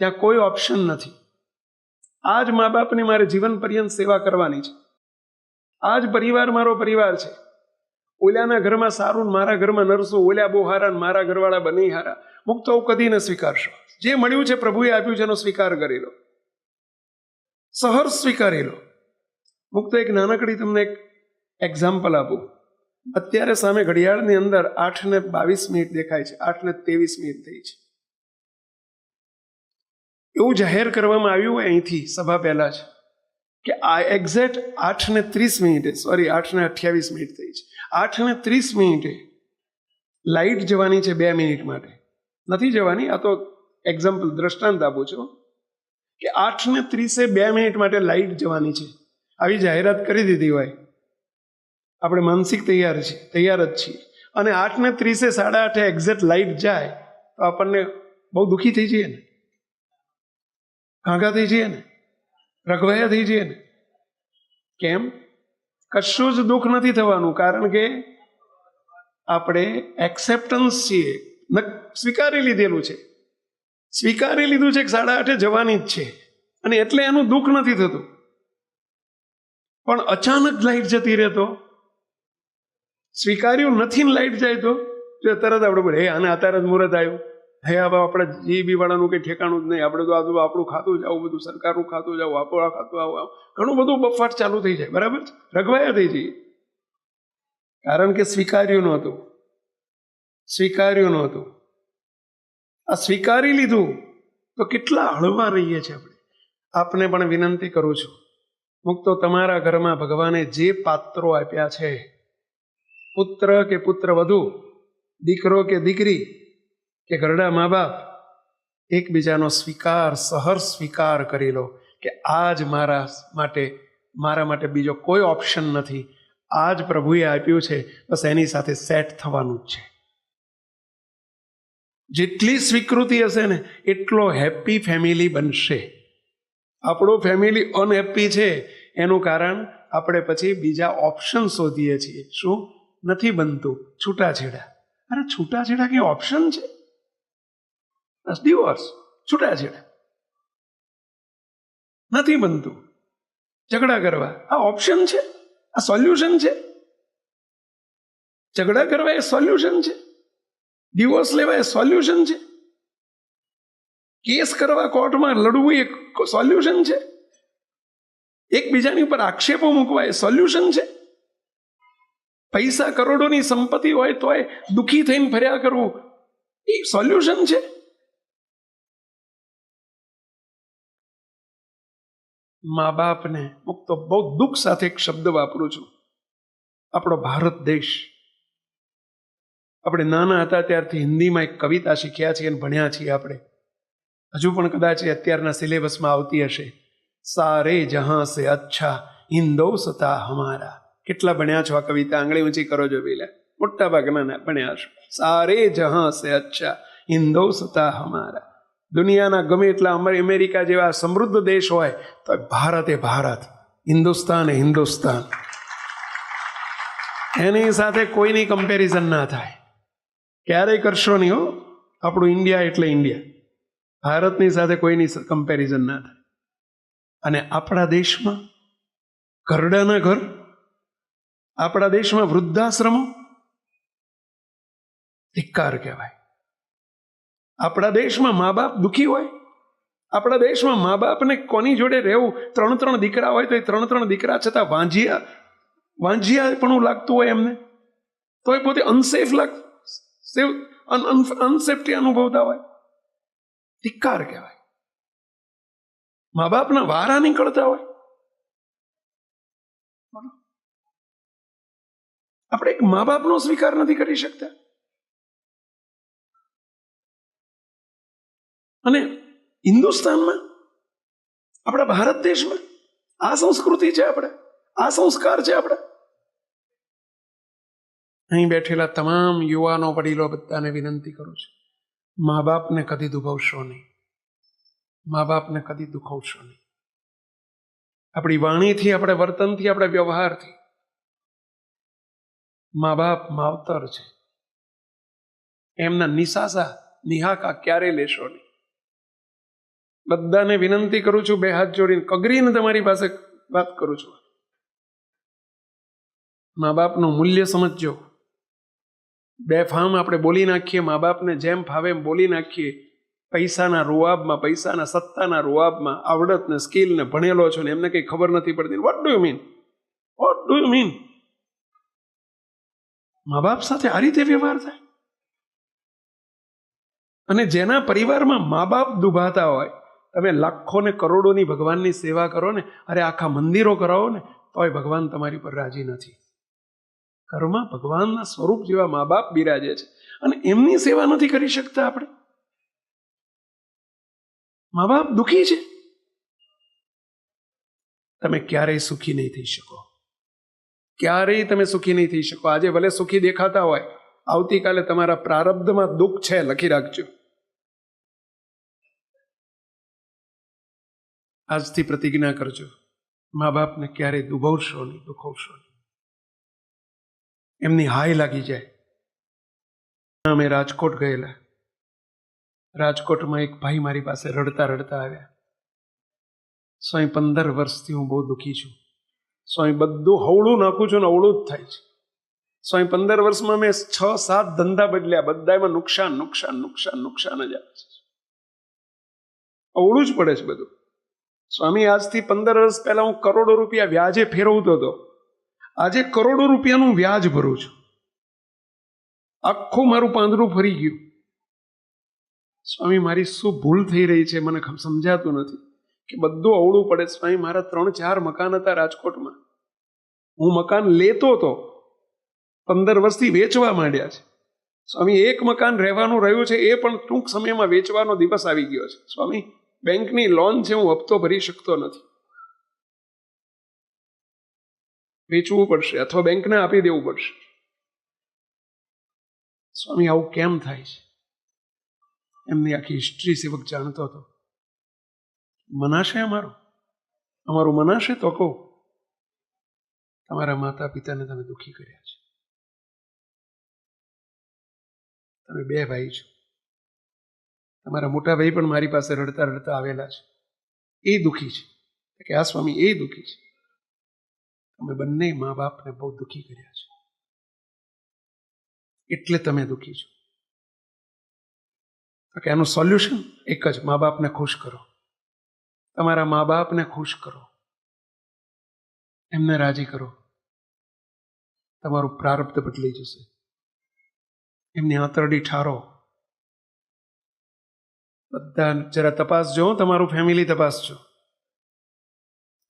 ત્યાં કોઈ ઓપ્શન નથી. આ જ મા બાપની મારે જીવન પર્યંત સેવા કરવાની છે. આ જ પરિવાર મારો પરિવાર છે. ઓલાના ઘરમાં સારું ને મારા ઘરમાં નરસું, ઓલા બહુ હારા ને મારા ઘરવાળા બની હારા. મુક્ત કદી ન સ્વીકારશો. જે મળ્યું છે પ્રભુએ આપ્યું છે એનો સ્વીકાર કરી લો, સહર્ષ સ્વીકારી લો. મુક્ત એક નાનકડી તમને એક એક્ઝામ્પલ આપું. અત્યારે સામે ઘડિયાળની અંદર 8:22 દેખાય છે, 8:23 થઈ છે. એવું જાહેર કરવામાં આવ્યું હોય અહીંથી સભા પહેલા જ કે આ એક્ઝેક્ટ 8:30, સોરી 8:28 થઈ છે. 8:30 લાઇટ જવાની છે 2 મિનિટ માટે. નથી જવાની, આ તો એક્ઝામ્પલ દ્રષ્ટાંત આપું છું કે 8:30 2 મિનિટ માટે લાઇટ જવાની છે. આવી જાહેરાત કરી દીધી હોય, આપણે માનસિક તૈયાર જ છીએ, અને 8:30 8:30 એક્ઝેક્ટ લાઇટ જાય તો આપણને બહુ દુઃખી થઈ જઈએ ને, કાંગા થઈ જઈએ ને, રઘવાયા થઈ જઈએ ને. કેમ? કશું જ દુઃખ નથી થવાનું, કારણ કે આપણે એક્સેપ્ટન્સ છીએ, સ્વીકારી લીધેલું છે, સ્વીકારી લીધું છે કે 8:30 જવાની જ છે, અને એટલે એનું દુઃખ નથી થતું. પણ અચાનક લાઈટ જતી રહે તો, સ્વીકાર્યું નથી ને લાઈટ જાય તો જો તરત આપણે બોલે, હે આને અત્યારે જ મુહૂર્ત આવ્યું, હે હવે આપણે જીબી વાળાનું કંઈ ઠેકાણું જ નહીં, આપણે તો આપણું ખાતું જ આવું, બધું સરકારનું ખાતું જ આવું, આપણું ખાતું આવું, ઘણું બધું બફાટ ચાલુ થઈ જાય. બરાબર છે, રઘવાયા થઈ જઈએ, કારણ કે સ્વીકાર્યું નહોતું. આ સ્વીકારી લીધું તો કેટલા હળવા રહીએ છીએ આપણે. આપને પણ વિનંતી કરું છું, મુક્તો તમારા ઘરમાં ભગવાને જે પાત્રો આપ્યા છે, પુત્ર કે પુત્ર વધુ, દીકરો કે દીકરી કે ઘરડા મા બાપ, એકબીજાનો સ્વીકાર, સહર્ષ સ્વીકાર કરી લો કે આજ મારા માટે બીજો કોઈ ઓપ્શન નથી. આજ પ્રભુએ આપ્યું છે, બસ એની સાથે સેટ થવાનું જ છે. જેટલી સ્વીકૃતિ હશે ને એટલો હેપી ફેમિલી બનશે. આપણો ફેમિલી અનહેપી છે એનું કારણ આપણે પછી બીજા ઓપ્શન શોધીએ છીએ. શું નથી બનતું? છૂટાછેડા. અરે છૂટાછેડા કઈ ઓપ્શન છે? ડિવોર્સ, છૂટાછેડા નથી બનતું. ઝઘડા કરવા આ ઓપ્શન છે? આ સોલ્યુશન છે? ઝઘડા કરવા એ સોલ્યુશન છે? ડિવોર્સ લેવા એ સોલ્યુશન છે? કેસ કરવા કોર્ટમાં લડવું એ સોલ્યુશન છે? એકબીજાની ઉપર આક્ષેપો મૂકવા એ સોલ્યુશન છે? પૈસા કરોડોની સંપત્તિ હોય તોય દુઃખી થઈને ફર્યા કરવું એ સોલ્યુશન છે? મા બાપને મુક્તો બહુ દુઃખ સાથે એક શબ્દ વાપરું છું. આપણો ભારત દેશ, આપણે નાના હતા ત્યારથી હિન્દીમાં એક કવિતા શીખ્યા છીએ અને ભણ્યા છીએ આપણે. હજુ પણ કદાચ અત્યારના સિલેબસમાં આવતી હશે. સારે જહાં સે અચ્છા હિન્દોસતા હમારા. કેટલા ભણ્યા છો આ કવિતા? આંગળી ઊંચી કરો જો પેલા, મોટા ભાગના ભણ્યા છો. સારે જહાં સે અચ્છા હિન્દોસતા હમારા. દુનિયાના ગમે એટલા અમેરિકા જેવા સમૃદ્ધ દેશ હોય તો ભારત એ ભારત, હિન્દુસ્તાન એ હિન્દુસ્તાન. એની સાથે કોઈની કમ્પેરિઝન ના થાય, ક્યારેય કરશો નહીં હો. આપણું ઇન્ડિયા એટલે ઇન્ડિયા, ભારતની સાથે કોઈની કમ્પેરિઝન ના થાય. અને આપણા દેશમાં ઘરડાના ઘર, આપણા દેશમાં વૃદ્ધાશ્રમો ધિક્કાર કહેવાય. આપણા દેશમાં મા બાપ દુઃખી હોય, આપણા દેશમાં મા બાપને કોની જોડે રહેવું? 3 દીકરા હોય તો એ 3 દીકરા છતાં વાંઝિયા પણ લાગતું હોય એમને, તો એ પોતે અનસેફ્ટી અનુભવતા હોય. ધિક્કાર કહેવાય. મા બાપના વારા નીકળતા હોય. આપણે એક મા બાપનો સ્વીકાર નથી કરી શકતા. અને હિન્દુસ્તાનમાં, આપણા ભારત દેશમાં આ સંસ્કૃતિ છે, આપણે આ સંસ્કાર છે. આપણે અહીં બેઠેલા તમામ યુવાનો, વડીલો બધાને વિનંતી કરું છું, મા બાપને કદી દુભાવશો નહીં, મા બાપને કદી દુખાવશો નહીં. આપણી વાણીથી, આપણા વર્તનથી, આપણા વ્યવહારથી મા બાપ માવતર છે, એમના નિહાકા ક્યારે લેશો નહીં. બધાને વિનંતી કરું છું, બે હાથ જોડીને કગરીને તમારી પાસે વાત કરું છું. મા બાપનું મૂલ્ય સમજજો. બેફામ આપણે બોલી નાખીએ, મા બાપને જેમ ફાવે એમ બોલી નાખીએ, પૈસાના રૂઆબમાં, પૈસાના સત્તાના રૂઆબમાં, આવડત ને સ્કિલ ને ભણેલો છો ને એમને કંઈ ખબર નથી પડતી. What do you mean? What do you mean? મા બાપ સાથે આ રીતે વ્યવહાર થાય? અને જેના પરિવારમાં મા બાપ દુભાતા હોય, તમે લાખો ને કરોડોની ભગવાનની સેવા કરો ને, અરે આખા મંદિરો કરાવો ને, તોય ભગવાન તમારી પર રાજી નથી. ઘરમાં ભગવાનના સ્વરૂપ જેવા મા બાપ બિરાજે છે અને એમની સેવા નથી કરી શકતા આપણે. મા બાપ દુઃખી છે, તમે ક્યારેય સુખી નહીં થઈ શકો. ક્યારેય તમે સુખી નહીં થઈ શકો. આજે ભલે સુખી દેખાતા હોય, આવતીકાલે તમારા પ્રારબ્ધમાં દુઃખ છે, લખી રાખજો. આજથી પ્રતિજ્ઞા કરજો, મા બાપને ક્યારેય દુભાવશો નહીં, દુખવશો નહીં. એમની હાય લાગી જાય. અમે રાજકોટ ગયેલા. રાજકોટમાં એક ભાઈ મારી પાસે રડતા રડતા આવ્યા. સ્વામી 15 વર્ષથી હું બહુ દુઃખી છું. સ્વામી બધું હવળું નાખું છું ને અવળું જ થાય છે. સ્વામી 15 વર્ષમાં મેં 6-7 ધંધા બદલ્યા, બધામાં નુકસાન નુકસાન નુકસાન નુકસાન જ આવે છે. અવળું જ પડે છે બધું. સ્વામી આજથી 15 વર્ષ પહેલા હું કરોડો રૂપિયા વ્યાજે ફેરવતો હતો, આજે કરોડો રૂપિયાનું વ્યાજ ભરું છું. આખું મારું પાંદડું ફરી ગયું. સ્વામી મારી શું ભૂલ થઈ રહી છે મને સમજાતું નથી કે બધું અવળું પડે. સ્વામી મારા 3-4 મકાન હતા રાજકોટમાં, હું મકાન લેતો હતો, 15 વર્ષથી વેચવા માંડ્યા છે. સ્વામી એક મકાન રહેવાનું રહ્યું છે, એ પણ ટૂંક સમયમાં વેચવાનો દિવસ આવી ગયો છે. સ્વામી બેંકની લોન છે, હું હપ્તો ભરી શકતો નથી, વેચવું પડશે અથવા બેંકને આપી દેવું પડશે. સ્વામી આવું કેમ થાય છે? એમની આખી હિસ્ટ્રી સેવક જાણતો હતો. મનાશે અમારું મનાશે તો કહું, તમારા માતા પિતાને તમે દુઃખી કર્યા છે. તમે 2 ભાઈ છો. તમારા મોટા ભાઈ પણ મારી પાસે રડતા રડતા આવેલા છે. એ દુઃખી છે કે આ સ્વામી એ દુઃખી છે. તમે બંને મા બાપને બહુ દુઃખી કર્યા છે, એટલે તમે દુઃખી છો. કે આનું સોલ્યુશન એક જ, મા બાપને ખુશ કરો. તમારા મા બાપને ખુશ કરો, એમને રાજી કરો, તમારું પ્રારબ્ધ બદલાઈ જશે. એમની આંતરડી ઠારો. બધા જરા તપાસજો, તમારું ફેમિલી તપાસજો.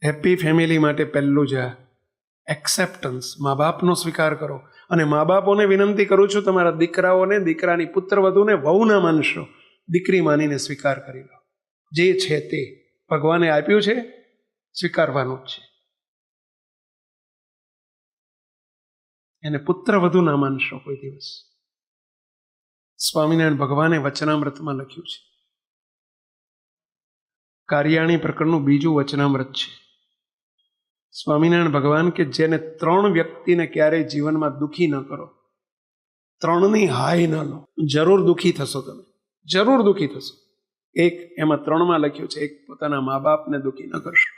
હેપી ફેમિલી માટે પહેલું જ એક્સેપ્ટન્સ, મા બાપનો સ્વીકાર કરો. અને મા બાપોને વિનંતી કરું છું, તમારા દીકરાઓને, દીકરાની પુત્રવધૂને વહુ ના માનશો, દીકરી માનીને સ્વીકાર કરી લો. જે છે તે ભગવાને આપ્યું છે, સ્વીકારવાનું જ છે. એને પુત્રવધુ ના માનશો કોઈ દિવસ. સ્વામિનારાયણ ભગવાને વચનામૃતમાં લખ્યું છે, કાર્યાણી પ્રકરણનું 2 વચનામૃત છે. સ્વામિનારાયણ ભગવાન કે જેને 3 વ્યક્તિને ક્યારેય જીવનમાં દુઃખી ન કરો, 3ની હાય ન લો, જરૂર દુઃખી થશો તમે, જરૂર દુઃખી થશો. એક એમાં 3માં લખ્યું છે, એક પોતાના મા બાપને દુઃખી ન કરશો.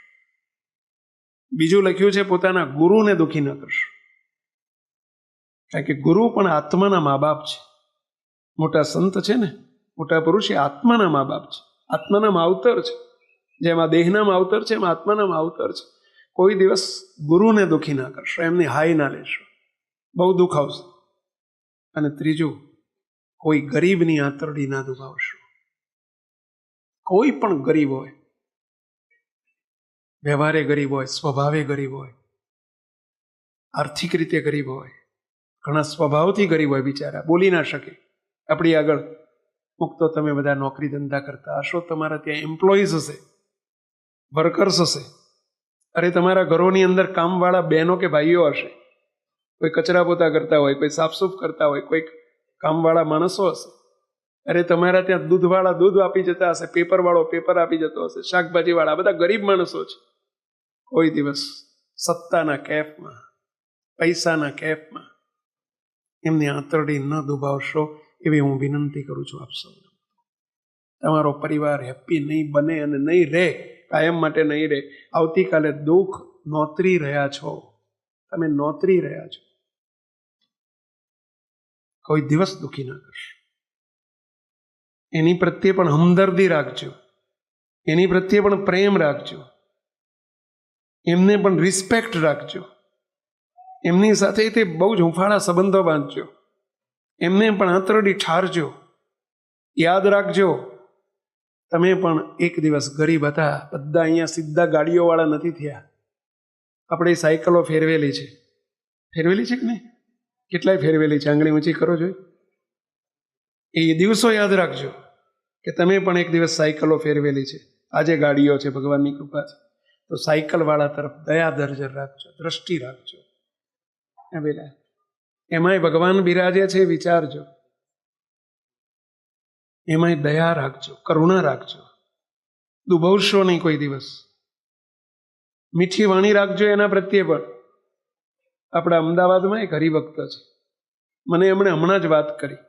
બીજું લખ્યું છે પોતાના ગુરુને દુઃખી ન કરશો, કારણ કે ગુરુ પણ આત્માના મા બાપ છે. મોટા સંત છે ને, મોટા પુરુષ એ આત્માના મા બાપ છે, આત્માના માવતર છે. જેમાં દેહના માવતર છે એમાં આત્માના માવતર છે. કોઈ દિવસ ગુરુને દુઃખી ના કરશો, એમની હાય ના લેશો, બહુ દુઃખ આવશે. અને ત્રીજું, કોઈ ગરીબની આંતરડી ના દુભાવશો. કોઈ પણ ગરીબ હોય, વ્યવહારે ગરીબ હોય, સ્વભાવે ગરીબ હોય, આર્થિક રીતે ગરીબ હોય, ઘણા સ્વભાવથી ગરીબ હોય, બિચારા બોલી ના શકે આપણી આગળ. મુક્તો તમે બધા નોકરી ધંધા કરતા હશો, તમારા ત્યાં એમ્પ્લોઈઝ હશે, વર્કર્સ હશે. અરે તમારા ઘરોની અંદર કામવાળા બહેનો કે ભાઈઓ હશે, કોઈ કચરા પોતા કરતા હોય, કોઈ સાફસૂફ કરતા હોય, કોઈ કામવાળા માણસો હશે. અરે તમારા ત્યાં દૂધવાળા દૂધ આપી જતા હશે, પેપરવાળો પેપર આપી જતો હશે, શાકભાજીવાળા, બધા ગરીબ માણસો છે. કોઈ દિવસ સત્તાના કેફમાં, પૈસાના કેફમાં એમની આંતરડી ન દુભાવશો, એવી હું વિનંતી કરું છું આપ સૌને. તમારો પરિવાર હેપી નહીં બને અને નહીં રહે, કાયમ માટે નહીં રહે. આવતીકાલે દુઃખ નોતરી રહ્યા છો, તમે નોતરી રહ્યા છો. કોઈ દિવસ દુઃખી ના કરશો. એની પ્રત્યે પણ હમદર્દી રાખજો, એની પ્રત્યે પણ પ્રેમ રાખજો, એમને પણ રિસ્પેક્ટ રાખજો, એમની સાથે તે બહુ જ હુંફાળા સંબંધો બાંધજો, એમને પણ આંતરડી ઠારજો. યાદ રાખજો, તમે પણ એક દિવસ ગરીબ હતા. બધા અહીંયા સીધા ગાડીઓવાળા નથી થયા. આપણે સાયકલો ફેરવેલી છે, ફેરવેલી છે કે નહીં? કેટલાય ફેરવેલી છે, આંગળી ઊંચી કરો જોઈએ. એ દિવસો યાદ રાખજો કે તમે પણ એક દિવસ સાયકલો ફેરવેલી છે. આજે ગાડીઓ છે ભગવાનની કૃપાથી. તો સાયકલવાળા તરફ દયા દર્જર રાખજો, દ્રષ્ટિ રાખજો. પેલા એમાંય ભગવાન બિરાજે છે, વિચારજો. એમાંય દયા રાખજો, કરુણા રાખજો. દુભવશો નહીં કોઈ દિવસ. મીઠી વાણી રાખજો એના પ્રત્યે પણ. આપણા અમદાવાદમાં એક હરિભક્ત છે, મને એમણે હમણાં જ વાત કરી.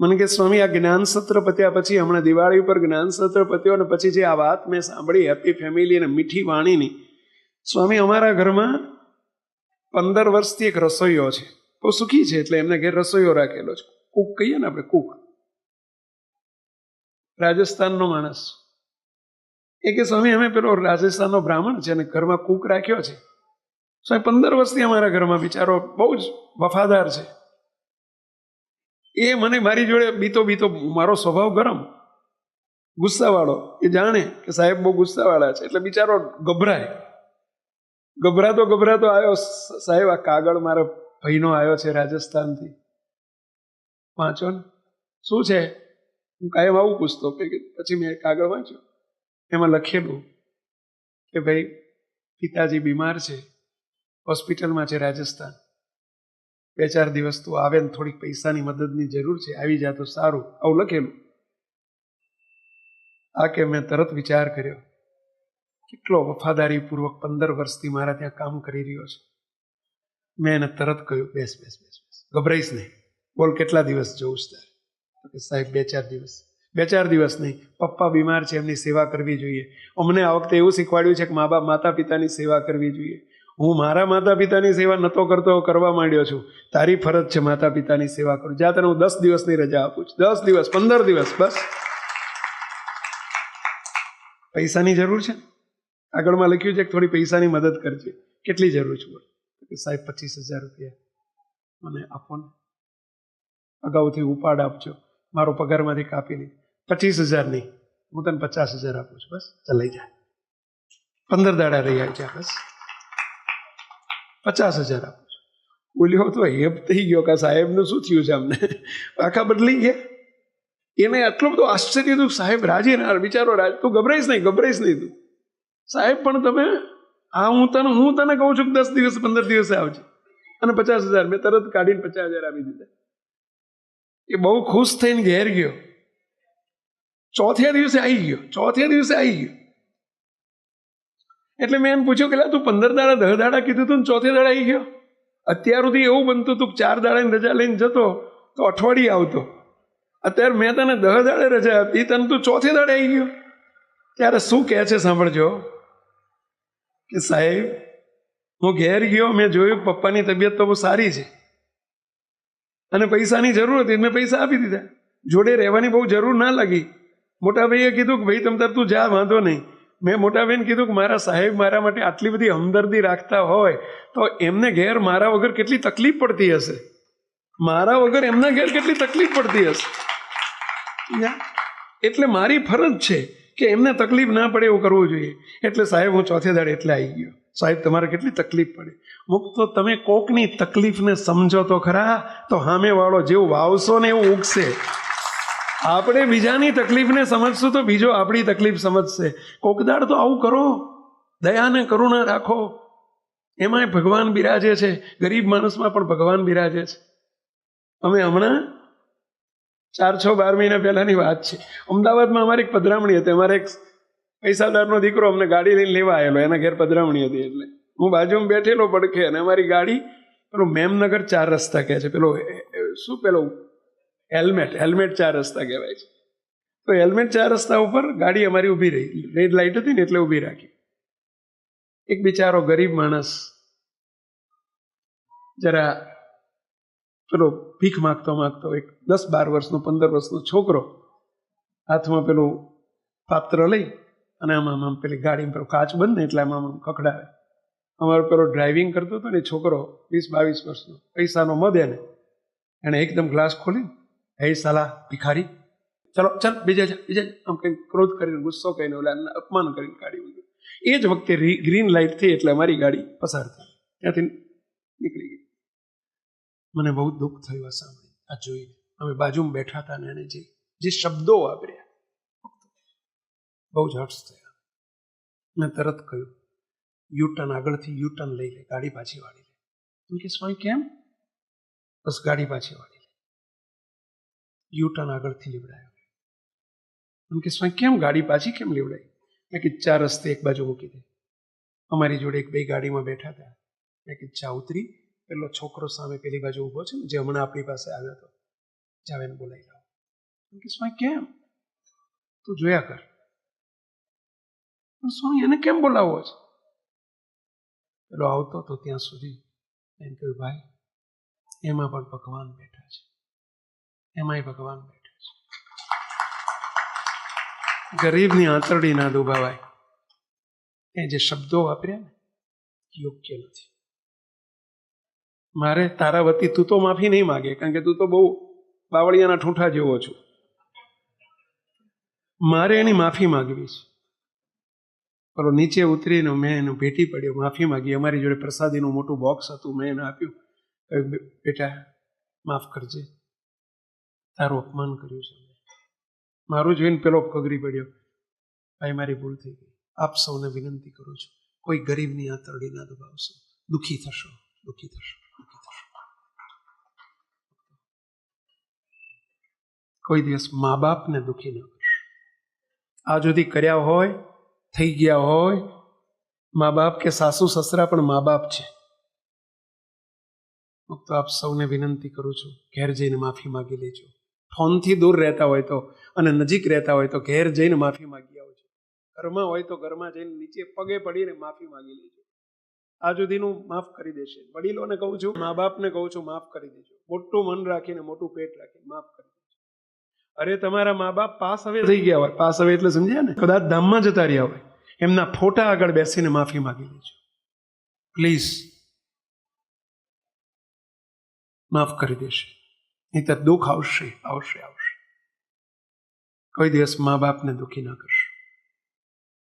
મને કે સ્વામી, આ જ્ઞાન સત્ર પત્યા પછી, હમણાં દિવાળી ઉપર જ્ઞાન સત્ર પત્યો અને પછી જે આ વાત મેં સાંભળી હેપી ફેમિલી અને મીઠી વાણીની, સ્વામી અમારા ઘરમાં 15 વર્ષથી એક રસોઈયો છે, બહુ સુખી છે, એટલે એમને ઘેર રસોઈયો રાખેલો છે. કુક કહીએ ને આપણે, કુક. રાજસ્થાનનો માણસ. એ કે સ્વામી અમે પેલો રાજસ્થાનનો બ્રાહ્મણ છે અને ઘરમાં કુક રાખ્યો છે. સ્વામી 15 વર્ષથી અમારા ઘરમાં બિચારો બહુ જ વફાદાર છે. એ મને મારી જોડે બીતો મારો સ્વભાવ ગરમ, ગુસ્સાવાળો, એ જાણે કે સાહેબ બહુ ગુસ્સાવાળા છે, એટલે બિચારો ગભરાતો આવ્યો. સાહેબ, આ કાગળ મારા ભાઈનો આવ્યો છે રાજસ્થાનથી, વાંચો ને. શું છે? હું કાયમ આવું પૂછતો. પછી મેં કાગળ વાંચ્યો. એમાં લખેલું કે ભાઈ પિતાજી બીમાર છે, હોસ્પિટલમાં છે રાજસ્થાન, 2-4 દિવસ તું આવે ને થોડીક પૈસાની મદદની જરૂર છે, આવી જા તો સારું. આવું લખેલું. આ કે મેં તરત વિચાર કર્યો, કેટલો વફાદારીપૂર્વક 15 વર્ષથી મારા ત્યાં કામ કરી રહ્યો છે. મેં એને તરત કહ્યું, બેસ, ગભરાઈશ નહીં, બોલ કેટલા દિવસ જવું છે તારે? તો કે સાહેબ 2-4 દિવસ. 2-4 દિવસ નહીં, પપ્પા બીમાર છે, એમની સેવા કરવી જોઈએ. અમને આ વખતે એવું શીખવાડ્યું છે કે માતા પિતાની સેવા કરવી જોઈએ. હું મારા માતા પિતાની સેવા નહોતો કરતો, કરવા માંડ્યો છું. તારી ફરજ છે માતા પિતાની સેવા કરું. જ્યાં તને હું 10 દિવસની રજા આપું છું, 10 દિવસ, 15 દિવસ, બસ. પૈસાની જરૂર છે, આગળમાં લખ્યું છે કે થોડી પૈસાની મદદ કરજે. કેટલી જરૂર છે? સાહેબ 25,000 રૂપિયા મને આપો ને, અગાઉથી ઉપાડ આપજો, મારો પગારમાંથી કાપી લે. 25,000 નહીં, હું તને 50,000 આપું છું, બસ ચલાઈ જા. 15 દાડા રહી આવી જા, બસ 50,000 આપું છું. બોલ્યો તો હેપ થઈ ગયો કે સાહેબનું શું થયું છે, અમને આખા બદલી ગયા. એને આટલું બધું આશ્ચર્ય હતું. સાહેબ રાજી ના, બિચારો તું ગભરાઈશ નહીં તું. સાહેબ પણ તમે હું તને કહું છું કે 10 દિવસ 15 દિવસે આવજે, અને 50,000 મેં તરત કાઢીને 50,000 આપી દીધા. એ બહુ ખુશ થઈને ઘેર ગયો. ચોથે દિવસે આવી ગયો. એટલે મેં એને પૂછ્યું કે તું 15 દાડા 10 દાડા કીધું તું, ચોથે દાડા આવી ગયો. અત્યાર સુધી એવું બનતું તું 4 દાડાની રજા લઈને જતો તો અઠવાડિયે આવતો. અત્યારે મેં તને 10 દાડે રજા આપી, તને તું ચોથે દાડે આવી ગયો. ત્યારે શું કહે છે સાંભળજો, કે સાહેબ હું ઘેર ગયો, મેં જોયું પપ્પાની તબિયત તો બહુ સારી છે અને પૈસાની જરૂર હતી, મેં પૈસા આપી દીધા. જોડે રહેવાની બહુ જરૂર ના લાગી. મોટા ભાઈએ કીધું કે ભાઈ તમ તાર તું જા, વાંધો નહીં. મેં મોટા ભાઈને કીધું કે મારા સાહેબ મારા માટે આટલી બધી હમદર્દી રાખતા હોય તો એમને ઘેર મારા વગર કેટલી તકલીફ પડતી હશે, એમના ઘેર કેટલી તકલીફ પડતી હશે. એટલે મારી ફરજ છે કે એમને તકલીફ ના પડે એવું કરવું જોઈએ. એટલે સાહેબ હું ચોથે દાડે એટલે આવી ગયો. સાહેબ તમારે કેટલી તકલીફ પડે. મુક્ત તમે કોકની તકલીફને સમજો તો ખરા, તો સામે વાળો જેવું વાવશો ને એવું ઉગશે. આપણે બીજાની તકલીફને સમજશું તો બીજો આપણી તકલીફ સમજશે. કોકદાડ તો આવું કરો, દયાને કરુણા રાખો. એમાંય ભગવાન બિરાજે છે, ગરીબ માણસમાં પણ ભગવાન બિરાજે છે. અમે હમણાં 4-6-12 મહિના પહેલાની વાત છે, અમદાવાદમાં અમારી એક પધરામણી હતી. અમારે એક પૈસાદારનો દીકરો અમને ગાડી લઈને લેવા આવેલો, એના ઘેર પધરામણી હતી. એટલે હું બાજુમાં બેઠેલો પડખે, અને અમારી ગાડી પેલો મેમનગર 4 રસ્તા કહે છે, પેલો હેલ્મેટ 4 રસ્તા કહેવાય છે. તો હેલ્મેટ 4 રસ્તા ઉપર, ગાડી અમારી ઊભી રહી, રેડ લાઇટ હતી ને એટલે ઊભી રાખી. એક બિચારો ગરીબ માણસ જરા પેલો ભીખ માગતો માગતો, એક 10-12 વર્ષનો 15 વર્ષનો છોકરો હાથમાં પેલું પાત્ર લઈ અને આમાં પેલી ગાડીમાં પેલો કાચ બંધ ને એટલે આમાં કકડાવે. અમારો પેલો ડ્રાઇવિંગ કરતો હતો ને છોકરો 20-22 વર્ષનો, પૈસાનો મદ એને એકદમ ગ્લાસ ખોલી, હે સાલા ભિખારી, ચલો ચાલ બીજા આમ કંઈક ક્રોધ કરીને, ગુસ્સો કરીને, ઓલા અપમાન કરીને ગાડી ઉડી. એ જ વખતે ગ્રીન લાઇટ થઈ એટલે અમારી ગાડી પસાર થઈ, ત્યાંથી નીકળી ગઈ. મને બહુ દુઃખ થયું આ સાંભળી, આ જોઈને. અમે બાજુમાં બેઠા હતા ને એને જે શબ્દો વાપર્યા બહુ જ હર્ષ થયા. મેં તરત કહ્યું, યુટર્ન આગળથી યુટર્ન લઈ લે, ગાડી પાછી વાળી લે. એમ કે સ્વામી કેમ? બસ ગાડી પાછી વાળી લે. યુટર્ન આગળથી લીવડાયો. એમ કે સ્વામી કેમ ગાડી પાછી કેમ લીવડાઈ? મેં કીધું 4 રસ્તે એક બાજુ મૂકી દે. અમારી જોડે 1-2 ગાડીમાં બેઠા હતા. મેં કીધું ચા ઉતરી, પેલો છોકરો સામે પેલી બાજુ ઊભો છે ને જે હમણાં આપણી પાસે આવ્યો હતો, જાવ એને બોલાવી લાવો. એમ કે સ્વામી કેમ? તું જોયા કર. સ્વામી એને કેમ બોલાવવો છે? પેલો આવતો તો ત્યાં સુધી એમ કહ્યું, ભાઈ એમાં પણ ભગવાન બેઠા છે, એમાંય ભગવાન બેઠા છે. ગરીબની આંતરડી ના દુભાવાય. એ જે શબ્દો વાપર્યા ને યોગ્ય નથી. મારે તારા વતી તું તો માફી નહીં માગે, કારણ કે તું તો બહુ બાવળિયાના ઠૂંઠા જેવો છું. મારે એની માફી માગવી છે. પેલો નીચે ઉતરીને મેં એને ભેટી પડ્યો, માફી માગી. અમારી જોડે પ્રસાદીનું મોટું બોક્સ હતું, મેં એને આપ્યું. બેટા માફ કરજે, તારું અપમાન કર્યું છે. મારું જોઈને પેલો કગરી પડ્યો, ભાઈ મારી ભૂલ થઈ ગઈ. આપ સૌને વિનંતી કરું છું, કોઈ ગરીબની આંતરડી ના દબાવશો, દુઃખી થશો, દુઃખી થશો, દુઃખી થશો. કોઈ દિવસ મા બાપને દુઃખી ન કરશો. આ સુધી કર્યા હોય, થઈ ગયા હોય. મા બાપ કે સાસુ સસરા પણ મા બાપ છે. તો આપ સૌને વિનંતી કરું છું, ઘેર જઈને માફી માગી લેજો. ફોનથી દૂર રહેતા હોય તો અને નજીક રહેતા હોય તો ઘેર જઈને માફી માગી આવજો. ઘરમાં હોય તો ઘરમાં જઈને નીચે પગે પડીને માફી માગી લેજો. આ સુધીનું માફ કરી દેશે. વડીલોને કહું છું, મા બાપને કહું છું, માફ કરી દેજો. મોટું મન રાખીને, મોટું પેટ રાખીને માફ કરી દેજો. અરે તમારા મા બાપ પાસ હવે થઈ ગયા હોય, પાસ હવે એટલે સમજ્યા ને, કદાચ ધામમાં જતા રહ્યા હોય, એમના ફોટા આગળ બેસીને માફી માગી લેજો. પ્લીઝ માફ કરી દેશે. નહીં તો દુઃખ આવશે, આવશે, આવશે. કોઈ દિવસ મા બાપને દુઃખી ના કરશો,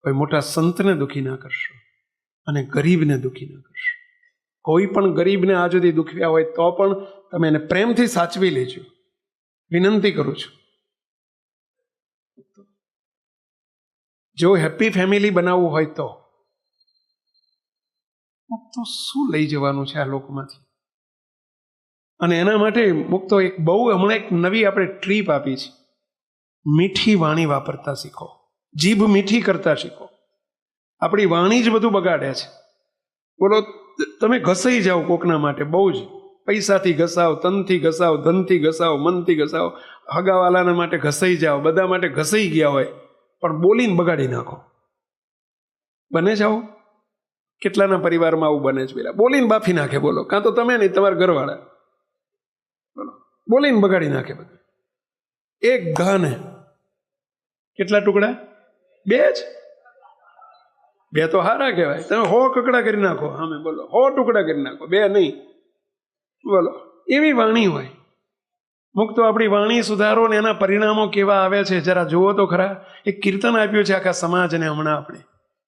કોઈ મોટા સંતને દુઃખી ના કરશો, અને ગરીબને દુઃખી ના કરશો. કોઈ પણ ગરીબને આ સુધી દુખ્યા હોય તો પણ તમે એને પ્રેમથી સાચવી લેજો, વિનંતી કરું છું. જો હેપી ફેમિલી બનાવવું હોય તો શું લઈ જવાનું છે આ લોકમાંથી? અને એના માટે મુક્તો એક બહુ હમણાં એક નવી આપણે ટ્રીપ આપી છે. મીઠી વાણી વાપરતા શીખો, જીભ મીઠી કરતા શીખો. આપણી વાણી જ બધું બગાડે છે. બોલો, તમે ઘસાઈ જાઓ કોકના માટે, બહુ જ પૈસાથી ઘસાવ, તનથી ઘસાવ, ધનથી ઘસાવ, મનથી ઘસાવ, હગાવાલાના માટે ઘસાઈ જાઓ, બધા માટે ઘસાઈ ગયા હોય, પણ બોલીને બગાડી નાખો. બને જાઓ? કેટલાના પરિવારમાં આવું બને છે? પેલા બોલીને બાફી નાખે. બોલો, કાં તો તમે નહીં, તમારા ઘરવાળા. બોલો, બોલીને બગાડી નાખે બધું. એક ઘાને કેટલા ટુકડા? 2 જ. 2 તો હારા કહેવાય. તમે 100 કકડા કરી નાખો. અમે બોલો 100 ટુકડા કરી નાખો, 2 નહીં. બોલો, એવી વાણી હોય. મુક્તો આપણી વાણી સુધારો ને એના પરિણામો કેવા આવે છે જરા જુઓ તો ખરા. એક કીર્તન આપ્યું છે આખા સમાજને હમણાં આપણે.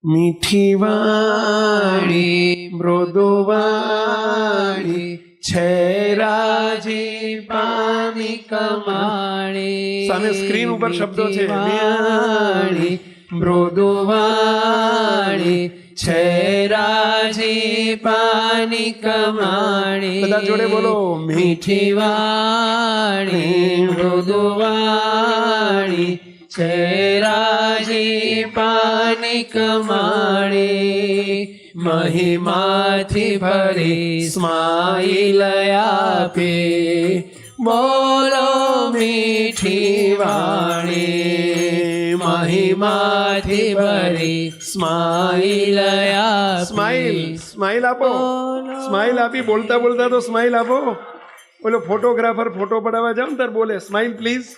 મીઠી વાણી મૃદુ વાણી છે રાજી પાની કમાણી. સામે સ્ક્રીન ઉપર શબ્દો છે. મૃદુ વાણી છે રાજી પાની કમાણી. બધા જોડે બોલો. મીઠી વાણી મૃદુ વાણી છે રાજી પાની કમાણી. મહિમાથી ભરી સ્માઈલ આપે બોલો મીઠી વાણી. મહિમાથી ભરી સ્માઈલ આપી. સ્માઈલ આપો, સ્માઈલ આપી. બોલતા બોલતા તો સ્માઈલ આપો. બોલો ફોટોગ્રાફર ફોટો પડાવવા જાવ ને ત્યારે બોલે સ્માઈલ પ્લીઝ.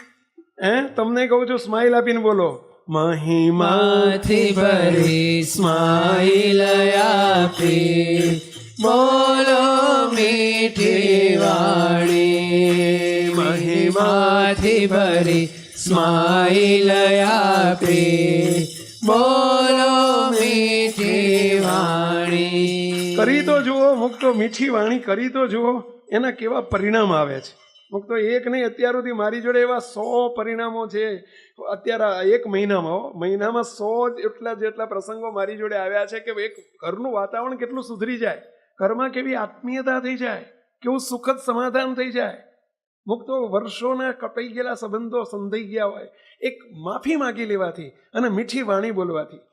તમને કહું છું સ્માઈલ આપીને બોલો મહિમાથી ભરી સ્માઈલ આપી. બોલો મીઠી વાણી મહિમાથી ભરી સ્માઈલ આપી. બોલો મીઠી વાણી. કરી તો જુઓ મુક્તો, મીઠી વાણી કરી તો જુઓ, એના કેવા પરિણામ આવે છે. મુક્તો એક નહીં, અત્યાર સુધી મારી જોડે એવા 100 પરિણામો છે. અત્યારે એક મહિનામાં 100 જેટલા પ્રસંગો મારી જોડે આવ્યા છે કે એક ઘરનું વાતાવરણ કેટલું સુધરી જાય, ઘરમાં કેવી આત્મીયતા થઈ જાય, કેવું સુખદ સમાધાન થઈ જાય. મુક્તો વર્ષોના કપાઈ ગયેલા સંબંધો સંધાઈ ગયા હોય એક માફી માગી લેવાથી અને મીઠી વાણી બોલવાથી.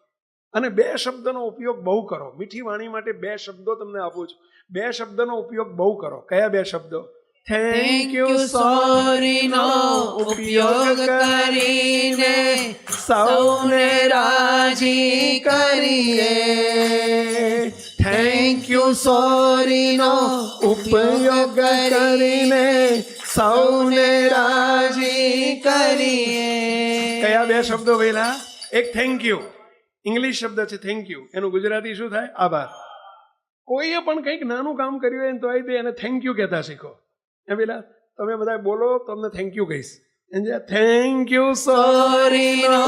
અને 2 શબ્દનો ઉપયોગ બહુ કરો. મીઠી વાણી માટે 2 શબ્દો તમને આપું છું. 2 શબ્દનો ઉપયોગ બહુ કરો. કયા 2 શબ્દો? થેન્ક યુ સોરી નો ઉપયોગ કરીને સૌને રાજી કરીએ. થેન્ક યુ સોરી નો ઉપયોગ કરીને સૌને રાજી કરીએ. કયા 2 શબ્દો વહેલા? એક થેન્ક યુ, ઇંગ્લિશ શબ્દ છે થેન્ક યુ. એનું ગુજરાતી શું થાય? આભાર. કોઈએ પણ કંઈક નાનું કામ કર્યું હોય તો એને થેન્ક યુ કહેતા શીખો. પેલા તમે બધા બોલો તો તમને થેન્ક યુ કહીશ. થેન્ક યુ સોરી નો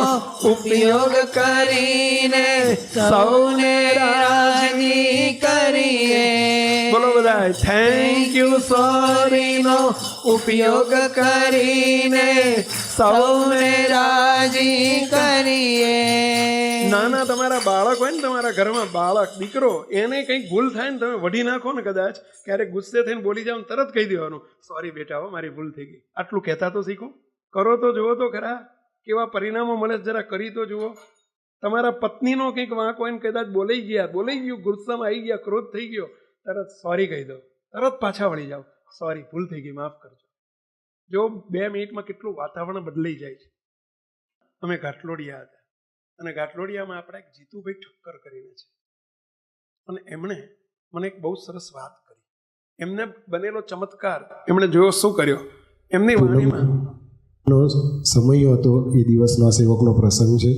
ઉપયોગ કરીને સૌને રાજી કરીએ. બોલો બધા થેન્ક યુ સોરી નો ઉપયોગ કરીને સૌને રાજી કરીએ. નાના તમારા બાળક હોય ને, તમારા ઘરમાં બાળક દીકરો, એને કંઈક ભૂલ થાય ને તમે વઢી નાખો ને, કદાચ ક્યારેક ગુસ્સે થઈને બોલી જાવ ને તરત કહી દેવાનું સોરી બેટા, હો મારી ભૂલ થઈ ગઈ. આટલું કહેતા તો શીખો. કરો તો જુઓ તો ખરા કેવા પરિણામો મળે. જરા કરી તો જુઓ. તમારા પત્નીનો કંઈક વાંક હોય ને કદાચ બોલાઈ ગયું, ગુસ્સામાં આવી ગયા, ક્રોધ થઈ ગયો, તરત સોરી કહી દો, તરત પાછા વળી જાઓ, સોરી ભૂલ થઈ ગઈ, માફ કરજો. જો 2 મિનિટમાં કેટલું વાતાવરણ બદલાઈ જાય છે. અમે ઘાટલોડિયા હતા અને ઘાટલોડિયામાં આપણા એક જીતુભાઈ ઠક્કર કરીને છે, અને એમણે મને એક બહુ સરસ વાત કરી. એમને બનેલો ચમત્કાર એમણે જોયો. શું કર્યો? એમની વાણીમાં સમય હતો. એ દિવસના સેવકનો પ્રસંગ છે.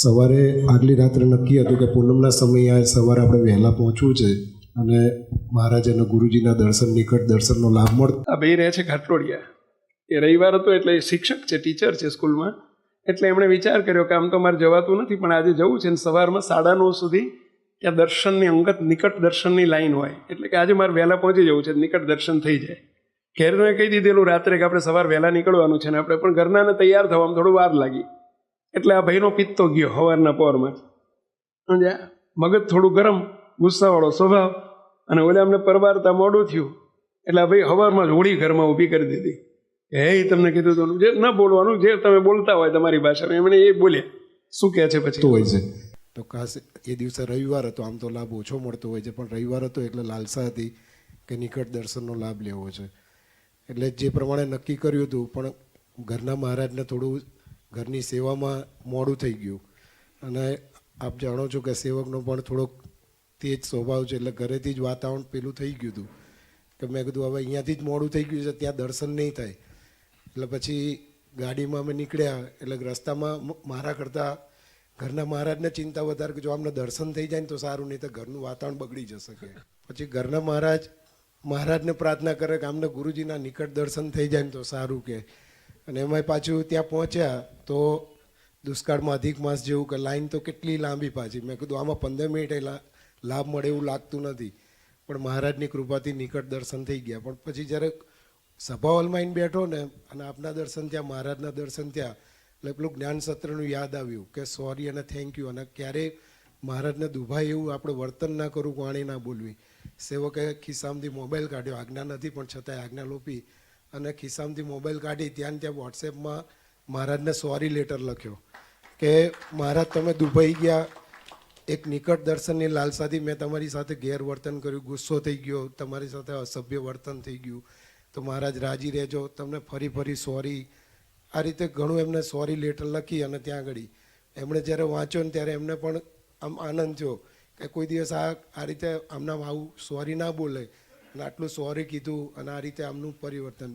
સવારે આગલી રાત્રે નક્કી હતું કે પૂનમના સમયે સવારે આપણે વહેલા પહોંચવું છે અને મહારાજ અને ગુરુજીના દર્શન, નિકટ દર્શનનો લાભ મળતો. આ બે રહે છે ઘાટલોડિયા. એ રવિવાર હતો એટલે શિક્ષક છે, ટીચર છે સ્કૂલમાં. એટલે એમણે વિચાર કર્યો કે આમ તો મારે જવાતું નથી, પણ આજે જવું છે. ને સવારમાં 9:30 સુધી ત્યાં દર્શનની અંગત નિકટ દર્શનની લાઈન હોય, એટલે કે આજે મારે વહેલા પહોંચી જવું છે, નિકટ દર્શન થઈ જાય. ઘેરને કહી દીધેલું રાત્રે કે આપણે સવાર વહેલા નીકળવાનું છે ને આપણે, પણ ઘરનાને તૈયાર થવામાં થોડું વાર લાગી. એટલે આ ભાઈનો પિત્તો ગયો સવારના પોરમાં. સમજ્યા? મગજ થોડું ગરમ, ગુસ્સાવાળો સ્વભાવ, અને ઓલે અમને પરવારતા મોડું થયું એટલે આ ભાઈ સવારમાં જ હોળી ઘરમાં ઊભી કરી દીધી. તમને કીધું હતું જે ન બોલવાનું, જે તમે બોલતા હોય તમારી ભાષામાં. એમણે એ બોલ્યા. શું કહે છે પછી? હોય છે તો ખાસ એ દિવસે રવિવાર હતો. આમ તો લાભ ઓછો મળતો હોય છે, પણ રવિવાર હતો એટલે લાલસા હતી કે નિકટ દર્શનનો લાભ લેવો છે. એટલે જે પ્રમાણે નક્કી કર્યું હતું, પણ ઘરના મહારાજને થોડું ઘરની સેવામાં મોડું થઈ ગયું. અને આપ જાણો છો કે સેવકનો પણ થોડોક તેજ સ્વભાવ છે, એટલે ઘરેથી જ વાતાવરણ પેલું થઈ ગયું હતું કે મેં કીધું હવે અહીંયાથી જ મોડું થઈ ગયું છે, ત્યાં દર્શન નહીં થાય. એટલે પછી ગાડીમાં અમે નીકળ્યા. એટલે રસ્તામાં મારા કરતાં ઘરના મહારાજને ચિંતા વધારે કે જો આમને દર્શન થઈ જાય ને તો સારું, નહીં તો ઘરનું વાતાવરણ બગડી જશે કે. પછી ઘરના મહારાજને પ્રાર્થના કરે કે આમને ગુરુજીના નિકટ દર્શન થઈ જાય ને તો સારું કે. અને એમાંય પાછું ત્યાં પહોંચ્યા તો દુષ્કાળમાં અધિક માસ જેવું કે લાઈન તો કેટલી લાંબી પાછી. મેં કીધું આમાં 15 મિનિટ લાભ મળે એવું લાગતું નથી, પણ મહારાજની કૃપાથી નિકટ દર્શન થઈ ગયા. પણ પછી જ્યારે સભા હોલમાં આવીને બેઠો ને અને આપના દર્શન થયા, મહારાજના દર્શન થયા, એટલે પેલું જ્ઞાન સત્રનું યાદ આવ્યું કે સોરી અને થેન્ક યુ. અને ક્યારેય મહારાજને દુભાય એવું આપણે વર્તન ના કરવું, વાણી ના બોલવી. સેવકે ખિસ્સામાંથી મોબાઈલ કાઢ્યો, આજ્ઞા નથી પણ છતાંય આજ્ઞા લોપી અને ખિસ્સામાંથી મોબાઈલ કાઢી ત્યાં વોટ્સએપમાં મહારાજને સોરી લેટર લખ્યો કે મહારાજ તમે દુભાઈ ગયા, એક નિકટ દર્શનની લાલસાથી મેં તમારી સાથે ગેરવર્તન કર્યું, ગુસ્સો થઈ ગયો, તમારી સાથે અસભ્ય વર્તન થઈ ગયું, તો મહારાજ રાજી રહેજો, તમને ફરી સોરી. આ રીતે ઘણું એમને સોરી લેટર લખી અને ત્યાં આગળ એમણે જ્યારે વાંચ્યો ને ત્યારે એમને પણ આમ આનંદ થયો કે કોઈ દિવસ આ રીતે આમના આવું સોરી ના બોલે અને આટલું સોરી કીધું અને આ રીતે આમનું પરિવર્તન.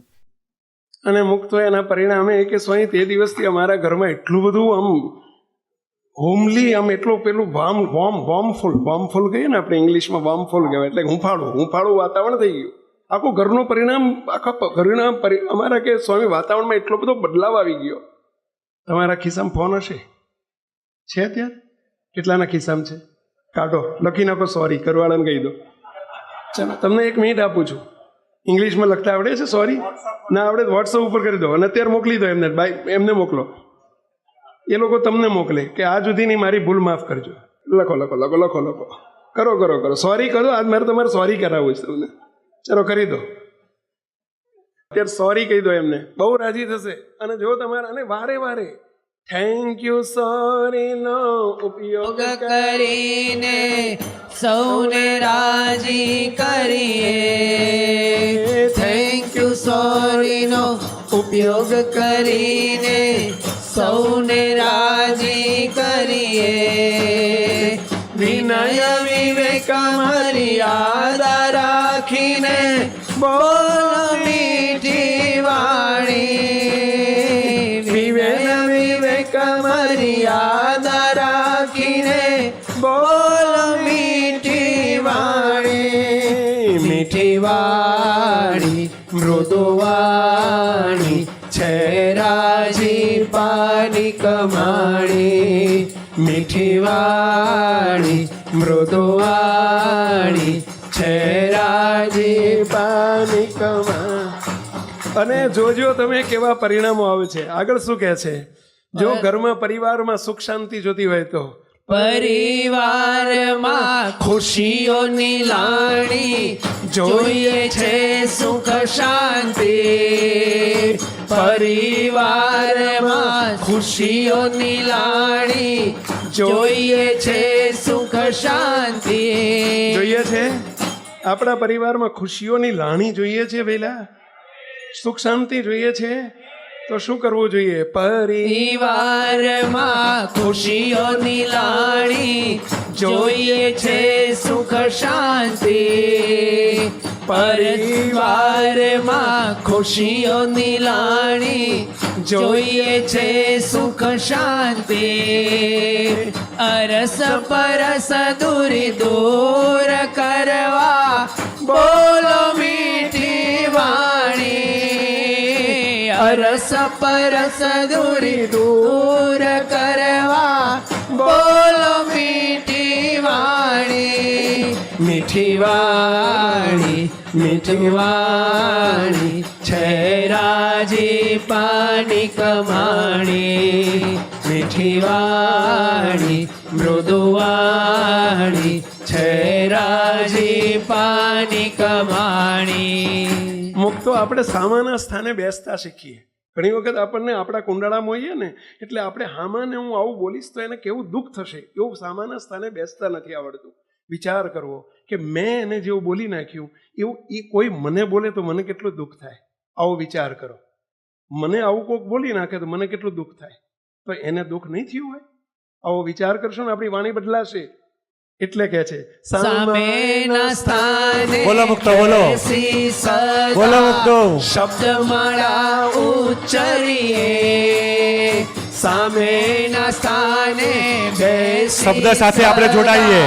અને મુક્ત એના પરિણામે કે સ્વામી તે દિવસથી અમારા ઘરમાં એટલું બધું આમ હોમલી આમ એટલું પેલું વોર્મફુલ કહીએ ને આપણે ઇંગ્લિશમાં વોર્મફુલ કહેવાય, એટલે હુંફાળું વાતાવરણ થઈ ગયું. આખું ઘરનું પરિણામ અમારા કે સ્વામી વાતાવરણમાં એટલો બધો બદલાવ આવી ગયો. તમારા ખિસ્સામાં ફોન હશે? છે ત્યાં? કેટલાના ખિસ્સામાં છે? કાઢો, લખી નાખો, સોરી કરવાળાને કહી દો. ચાલો તમને 1 મિનિટ આપું છું. ઇંગ્લિશમાં લખતા આવડે છે સોરી? ના આવડે તો વોટ્સઅપ ઉપર કરી દો અને અત્યારે મોકલી દો એમને. એમને મોકલો, એ લોકો તમને મોકલે કે આ સુધીની મારી ભૂલ માફ કરજો. લખો, કરો સોરી કરો. આજ મારે તમારે સોરી કરાવવું છે તમને. ચલો કરી દો. અત્યારે સોરી કહી દો એમને, બહુ રાજી થશે. અને જો તમારે અને વારે થેન્ક યુ સોરી નો ઉપયોગ કરીને સૌને રાજી કરીએ. થેન્ક યુ સોરી નો ઉપયોગ કરીને સૌને રાજી કરીએ. વિનય વિવેક મર્યાદા રાખીને બોલો મીઠી વાણી. વિનય વિવેક મર્યાદા રાખીને બોલો મીઠી વાણી. મીઠી વાણી મૃદુ વાણી છે રાજી પાની કમાણી. મીઠી વાણી મૃદુ વાણી છે રાજી પાની કમાણી. અને જોજો તમે કેવા પરિણામો આવે છે. આગળ શું કહે છે? જો ઘરમાં પરિવારમાં સુખ શાંતિ જોતી હોય તો પરિવારમાં ખુશીઓની લાણી જોઈએ છે સુખ શાંતિ. પરિવારમાં ખુશીઓની લાણી જોઈએ છે સુખ શાંતિ. જોઈએ છે આપણા પરિવારમાં ખુશીઓની લાણી જોઈએ છે. પહેલા સુખ શાંતિ જોઈએ છે તો શું કરવું જોઈએ? પરિવારમાં ખુશીઓની લાણી જોઈએ છે સુખ શાંતિ. પરિવારમાં ખુશીઓની લાણી જોઈએ છે સુખ શાંતિ. અરસ પરસ દૂર કરવા બોલો મીઠી વાણી. અરસ પરસ દૂર કરવા બોલો મીઠી વાણી. મીઠી વાણી છે રાજી પાની કમાણી. મીઠી વાણી મૃદુ વાણી છે રાજી પાની કમાણી. મુક્તો આપણે સામાના સ્થાને બેસતા શીખીએ. ઘણી વખત આપણને આપણા કુંડાળામાં હોઈએ ને એટલે આપણે હામાને હું આવું બોલીશ તો એને કેવું દુઃખ થશે એવું સામાના સ્થાને બેસતા નથી આવડતું. વિચાર કરવો કે મેં એને જેવું બોલી નાખ્યું એવું એ કોઈ મને બોલે તો મને કેટલું દુઃખ થાય. આવો વિચાર કરો. મને આવું કોઈક બોલી નાખે તો મને કેટલું દુઃખ થાય. તો એને દુઃખ નહીં થયું હોય? આવો વિચાર કરશો ને આપણી વાણી બદલાશે. એટલે કે છે સામેના સ્થાને બોલો મુક્તો, બોલો. બેસી સદા બોલો મુક્તો. શબ્દમાળા ઉચ્ચરીએ. સામેના સ્થાને બેસી શબ્દ સાથે આપણે જોડાઈએ.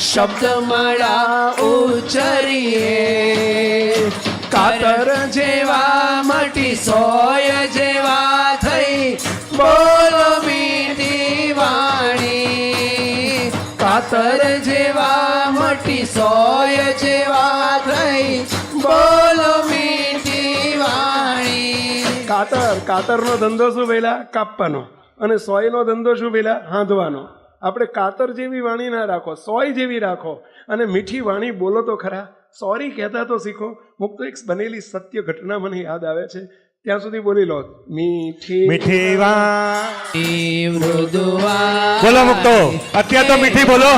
શબ્દમાળા ઉચ્ચરીએ. કાતર જેવા મટી સોય જેવા થઈ બોલો મીઠી વાણી. કાતર જેવા મટી સોય જેવા થઈ બોલો મીઠી વાણી. કાતરનો ધંધો શું પહેલા? કાપવાનો. અને સોયનો ધંધો શું પહેલા? હાંધવાનો. આપણે કાતર જેવી વાણી ના રાખો, સોય જેવી રાખો અને મીઠી વાણી બોલો તો ખરા. સોરી કહેતા તો શીખો. મુક્ત એક બનેલી સત્ય ઘટના મને યાદ આવે છે, ત્યાં સુધી બોલી લો. મીઠી મૃદુવા બોલો મુક્તો. અત્યારે તો મીઠી બોલો.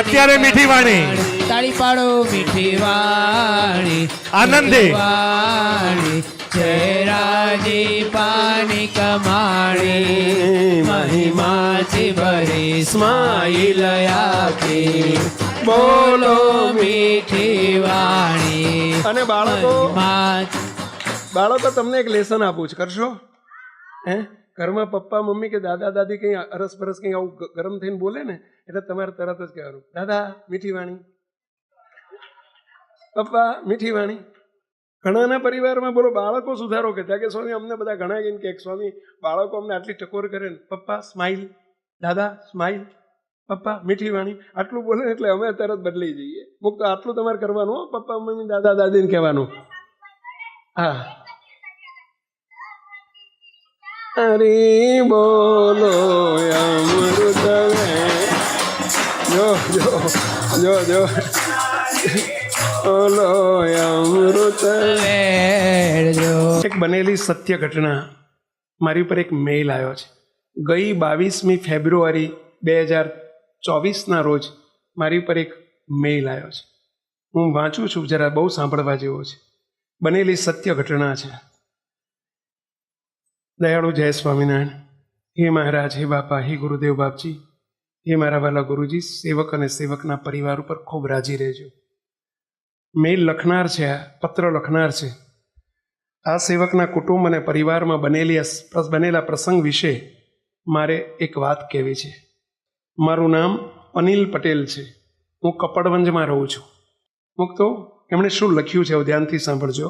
અત્યારે મીઠી વાણી. તાળી પાડો. મીઠી વાણી આનંદે વાણી ચેરાજી પાની કમાણી મહિમાથી ભરી સ્માઈલ આખી બોલો મીઠી વાણી અને બાળકો મહિમા તમને એક લેસન આપું છું, કરશો? હે, ઘરમાં પપ્પા મમ્મી કે દાદા દાદી કંઈ અરસ પરસ કંઈ આવું ગરમ થઈને બોલે ને એટલે તમારે તરત જ કહેવાનું, દાદા મીઠી વાણી, પપ્પા મીઠી વાણી. ઘણાના પરિવારમાં બોલો બાળકો સુધારો કહેતા કે સ્વામી અમને બધા ઘણા કહીને કે સ્વામી બાળકો અમને આટલી ટકોર કરે ને, પપ્પા સ્માઇલ, દાદા સ્માઇલ, પપ્પા મીઠી વાણી, આટલું બોલે એટલે અમે તરત બદલાઈ જઈએ. મુક્ત આટલું તમારે કરવાનું હો, પપ્પા મમ્મી દાદા દાદીને કહેવાનું. હા, અરે બોલો અમૃત જો જો જો જો બોલો અમૃત. એક બનેલી સત્ય ઘટના મારી ઉપર એક મેઇલ આવ્યો છે. ગઈ 22મી ફેબ્રુઆરી 2024ના રોજ મારી ઉપર એક મેઇલ આવ્યો છે. હું વાંચું છું, જરા બહુ સાંભળવા જેવો છે. બનેલી સત્ય ઘટના છે. દયાળુ જય સ્વામિનારાયણ. હે મહારાજ, હે બાપા, હે ગુરુદેવ બાપજી, હે મારા વાલા ગુરુજી, સેવક અને સેવકના પરિવાર ઉપર ખૂબ રાજી રહેજો. મેઇલ લખનાર છે, આ પત્ર લખનાર છે. આ સેવકના કુટુંબ અને પરિવારમાં બનેલા પ્રસંગ વિશે મારે એક વાત કહેવી છે. મારું નામ અનિલ પટેલ છે. હું કપડવંજમાં રહું છું. મુક્તો એમણે શું લખ્યું છે ધ્યાનથી સાંભળજો.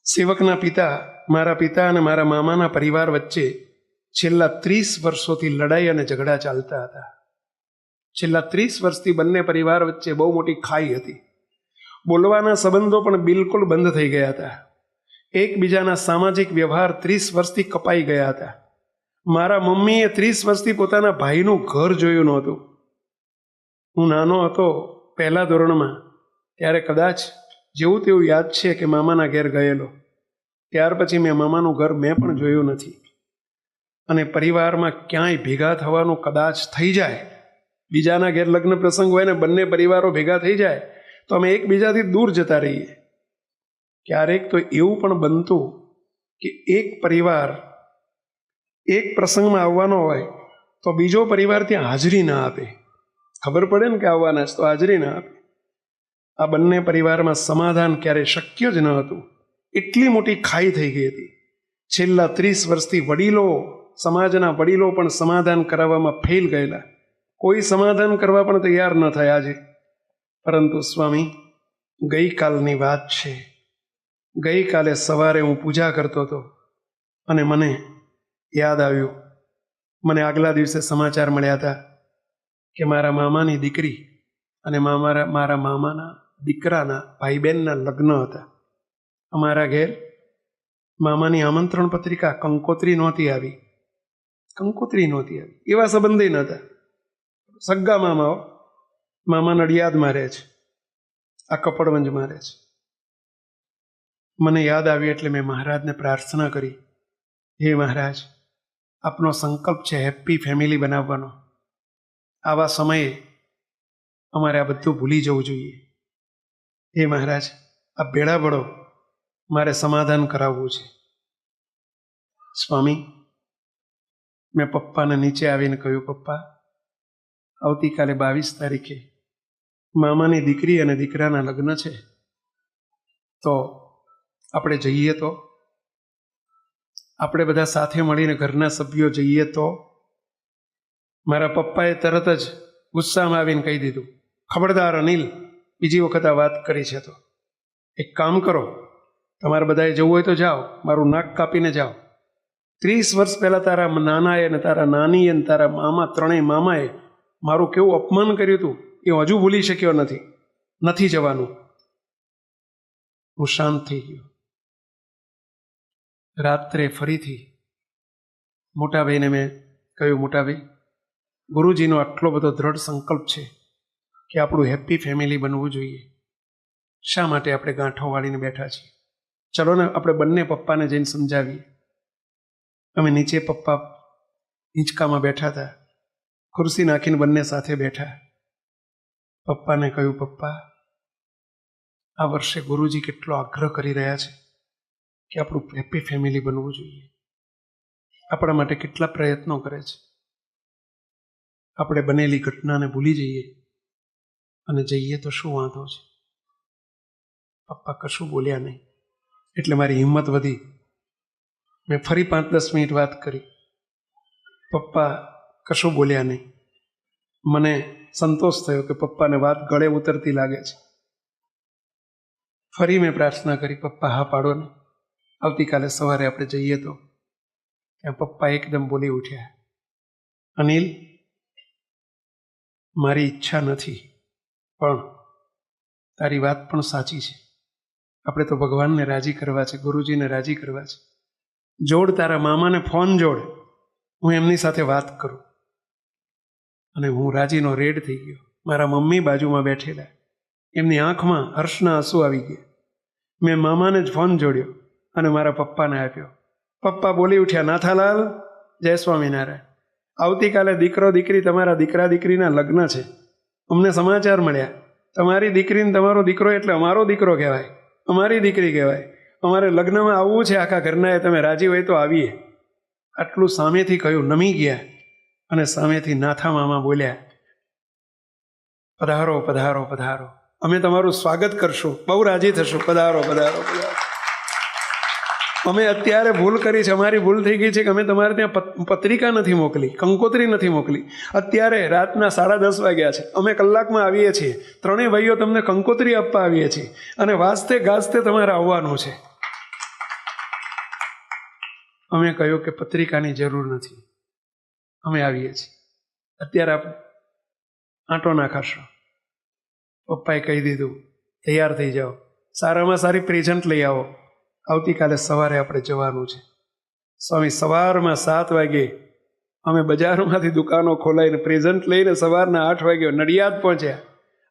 સેવકના પિતા, મારા પિતા અને મારા મામાના પરિવાર વચ્ચે છેલ્લા 30 વર્ષોથી લડાઈ અને ઝઘડા ચાલતા હતા. છેલ્લા 30 વર્ષથી બંને પરિવાર વચ્ચે બહુ મોટી ખાઈ હતી. બોલવાના સંબંધો પણ બિલકુલ બંધ થઈ ગયા હતા. એકબીજાના સામાજિક વ્યવહાર 30 વર્ષથી કપાઈ ગયા હતા. મારા મમ્મીએ 30 વર્ષથી પોતાના ભાઈનું ઘર જોયું નહોતું. હું નાનો હતો, પહેલા ધોરણમાં, ત્યારે કદાચ જેવું તેવું યાદ છે કે મામાના ઘેર ગયેલો. ત્યાર પછી મેં મામાનું ઘર પણ જોયું નથી. અને પરિવારમાં ક્યાંય ભેગા થવાનું કદાચ થઈ જાય, બીજાના ઘેર લગ્ન પ્રસંગ હોય ને બંને પરિવારો ભેગા થઈ જાય તો અમે એકબીજાથી દૂર જતા રહીએ. ક્યારેક તો એવું પણ બનતું કે એક પરિવાર એક પ્રસંગમાં આવવાનો હોય તો બીજો પરિવાર ત્યાં હાજરી ના આપે. ખબર પડે ને કે આવવાના છે તો હાજરી ના આપે. આ બંને પરિવારમાં સમાધાન ક્યારેય શક્ય જ ન હતું. એટલી મોટી ખાઈ થઈ ગઈ હતી. છેલ્લા 30 વર્ષથી વડીલો, સમાજના વડીલો પણ સમાધાન કરાવવામાં ફેલ ગયેલા. કોઈ સમાધાન કરવા પણ તૈયાર ન થયા આજે. પરંતુ સ્વામી, ગઈકાલની વાત છે. ગઈકાલે સવારે હું પૂજા કરતો હતો અને મને યાદ આવ્યું, મને આગલા દિવસે સમાચાર મળ્યા હતા કે મારા મામાની દીકરી અને મારા મામાના દીકરાના ભાઈ બહેનના લગ્ન હતા. અમારા ઘેર મામાની આમંત્રણ પત્રિકા કંકોત્રી નહોતી આવી. એવા સંબંધી નહોતા. સગ્ગા મામાઓ, મામા નડિયાદમાં રહે છે, આ કપડવંજમાં રહે છે. મને યાદ આવી એટલે મેં મહારાજને પ્રાર્થના કરી, હે મહારાજ, આપનો સંકલ્પ છે હેપી ફેમિલી બનાવવાનો. આવા સમયે અમારે આ બધું ભૂલી જવું જોઈએ. હે મહારાજ, આ ભેળા પડો, મારે સમાધાન કરાવવું છે. સ્વામી, મેં પપ્પાને નીચે આવીને કહ્યું, પપ્પા, આવતીકાલે 22 તારીખે મામાની દીકરી અને દીકરાના લગ્ન છે, તો આપણે જઈએ તો? આપણે બધા સાથે મળીને ઘરના સભ્યો જઈએ તો? મારા પપ્પાએ તરત જ ગુસ્સામાં આવીને કહી દીધું, ખબરદાર અનિલ, બીજી વખત આ વાત કરી છે તો એક કામ કરો, તમારે બધાએ જવું હોય તો જાઓ, મારું નાક કાપીને જાઓ. 30 વર્ષ પહેલાં તારા નાનાએ અને તારા નાનીએ અને તારા મામા, ત્રણેય મામાએ મારું કેવું અપમાન કર્યું હતું એ હજુ ભૂલી શક્યો નથી જવાનું. હું શાંત થઈ ગયો. રાત્રે ફરીથી મોટાભાઈને મેં કહ્યું, મોટાભાઈ, ગુરુજીનો આટલો બધો દ્રઢ સંકલ્પ છે કે આપણું હેપી ફેમિલી બનવું જોઈએ. શા માટે આપણે ગાંઠો વાળીને બેઠા છીએ? ચલો ને આપણે બંને પપ્પાને જઈને સમજાવીએ. અમે નીચે પપ્પા હિંચકામાં બેઠા હતા, ખુરશી નાખીને બંને સાથે બેઠા. પપ્પાને કહ્યું, પપ્પા, આ વર્ષે ગુરુજી કેટલો આગ્રહ કરી રહ્યા છે કે આપણું હેપી ફેમિલી બનવું જોઈએ. આપણા માટે કેટલા પ્રયત્નો કરે છે. આપણે બનેલી ઘટનાને ભૂલી જઈએ અને જઈએ તો શું વાંધો છે. પપ્પા કશું બોલ્યા નહીં એટલે મારી હિંમત વધી. મેં ફરી 5-10 મિનિટ વાત કરી. પપ્પા કશું બોલ્યા નહીં. મને સંતોષ થયો કે પપ્પાને વાત ગળે ઉતરતી લાગે છે. ફરી મેં પ્રાર્થના કરી, પપ્પા હા પાડો ને, આવતીકાલે સવારે આપણે જઈએ તો. ત્યાં પપ્પા એકદમ બોલી ઉઠ્યા, અનિલ, મારી ઈચ્છા નથી, પણ તારી વાત પણ સાચી છે. આપણે તો ભગવાનને રાજી કરવા છે, ગુરુજીને રાજી કરવા છે. જોડ, તારા મામાને ફોન જોડ, હું એમની સાથે વાત કરું. અને હું રાજીનો રેડ થઈ ગયો. મારા મમ્મી બાજુમાં બેઠેલા, એમની આંખમાં હર્ષના આંસુ આવી ગયા. મેં મામાને જ ફોન જોડ્યો અને મારા પપ્પાને આપ્યો. પપ્પા બોલી ઉઠ્યા, નાથાલાલ, જય સ્વામિનારાયણ, આવતીકાલે દીકરો દીકરી, તમારા દીકરા દીકરીના લગ્ન છે. અમને સમાચાર મળ્યા, તમારી દીકરીને તમારો દીકરો એટલે અમારો દીકરો કહેવાય, અમારી દીકરી કહેવાય. અમારે લગ્નમાં આવવું છે આખા ઘરનાએ, તમે રાજી હોય તો આવીએ. આટલું સામેથી કહ્યું, નમી ગયા. અને સામેથી નાથા મામા બોલ્યા, પધારો પધારો પધારો, અમે તમારું સ્વાગત કરશું, બહુ રાજી થશું, પધારો પધારો પધારો. અમે અત્યારે ભૂલ કરી છે, અમારી ભૂલ થઈ ગઈ છે કે અમે તમારે ત્યાં પત્રિકા નથી મોકલી, કંકોત્રી નથી મોકલી. અત્યારે રાતના 10:30 વાગ્યા છે, અમે કલાકમાં આવીએ છીએ. ત્રણેય ભાઈઓ તમને કંકોત્રી આપવા આવીએ છીએ અને વાસ્તે ગાસ્તે તમારે આવવાનું છે. અમે કહ્યું કે પત્રિકાની જરૂર નથી, અમે આવીએ છીએ. અત્યારે આપ આંટો નાખાશો. પપ્પાએ કહી દીધું, તૈયાર થઈ જાઓ, સારામાં સારી પ્રેઝન્ટ લઈ આવો, આવતીકાલે સવારે આપણે જવાનું છે. સ્વામી સવારમાં 7 વાગે અમે બજારોમાંથી દુકાનો ખોલાઈને પ્રેઝન્ટ લઈને સવારના 8 વાગે નડિયાદ પહોંચ્યા.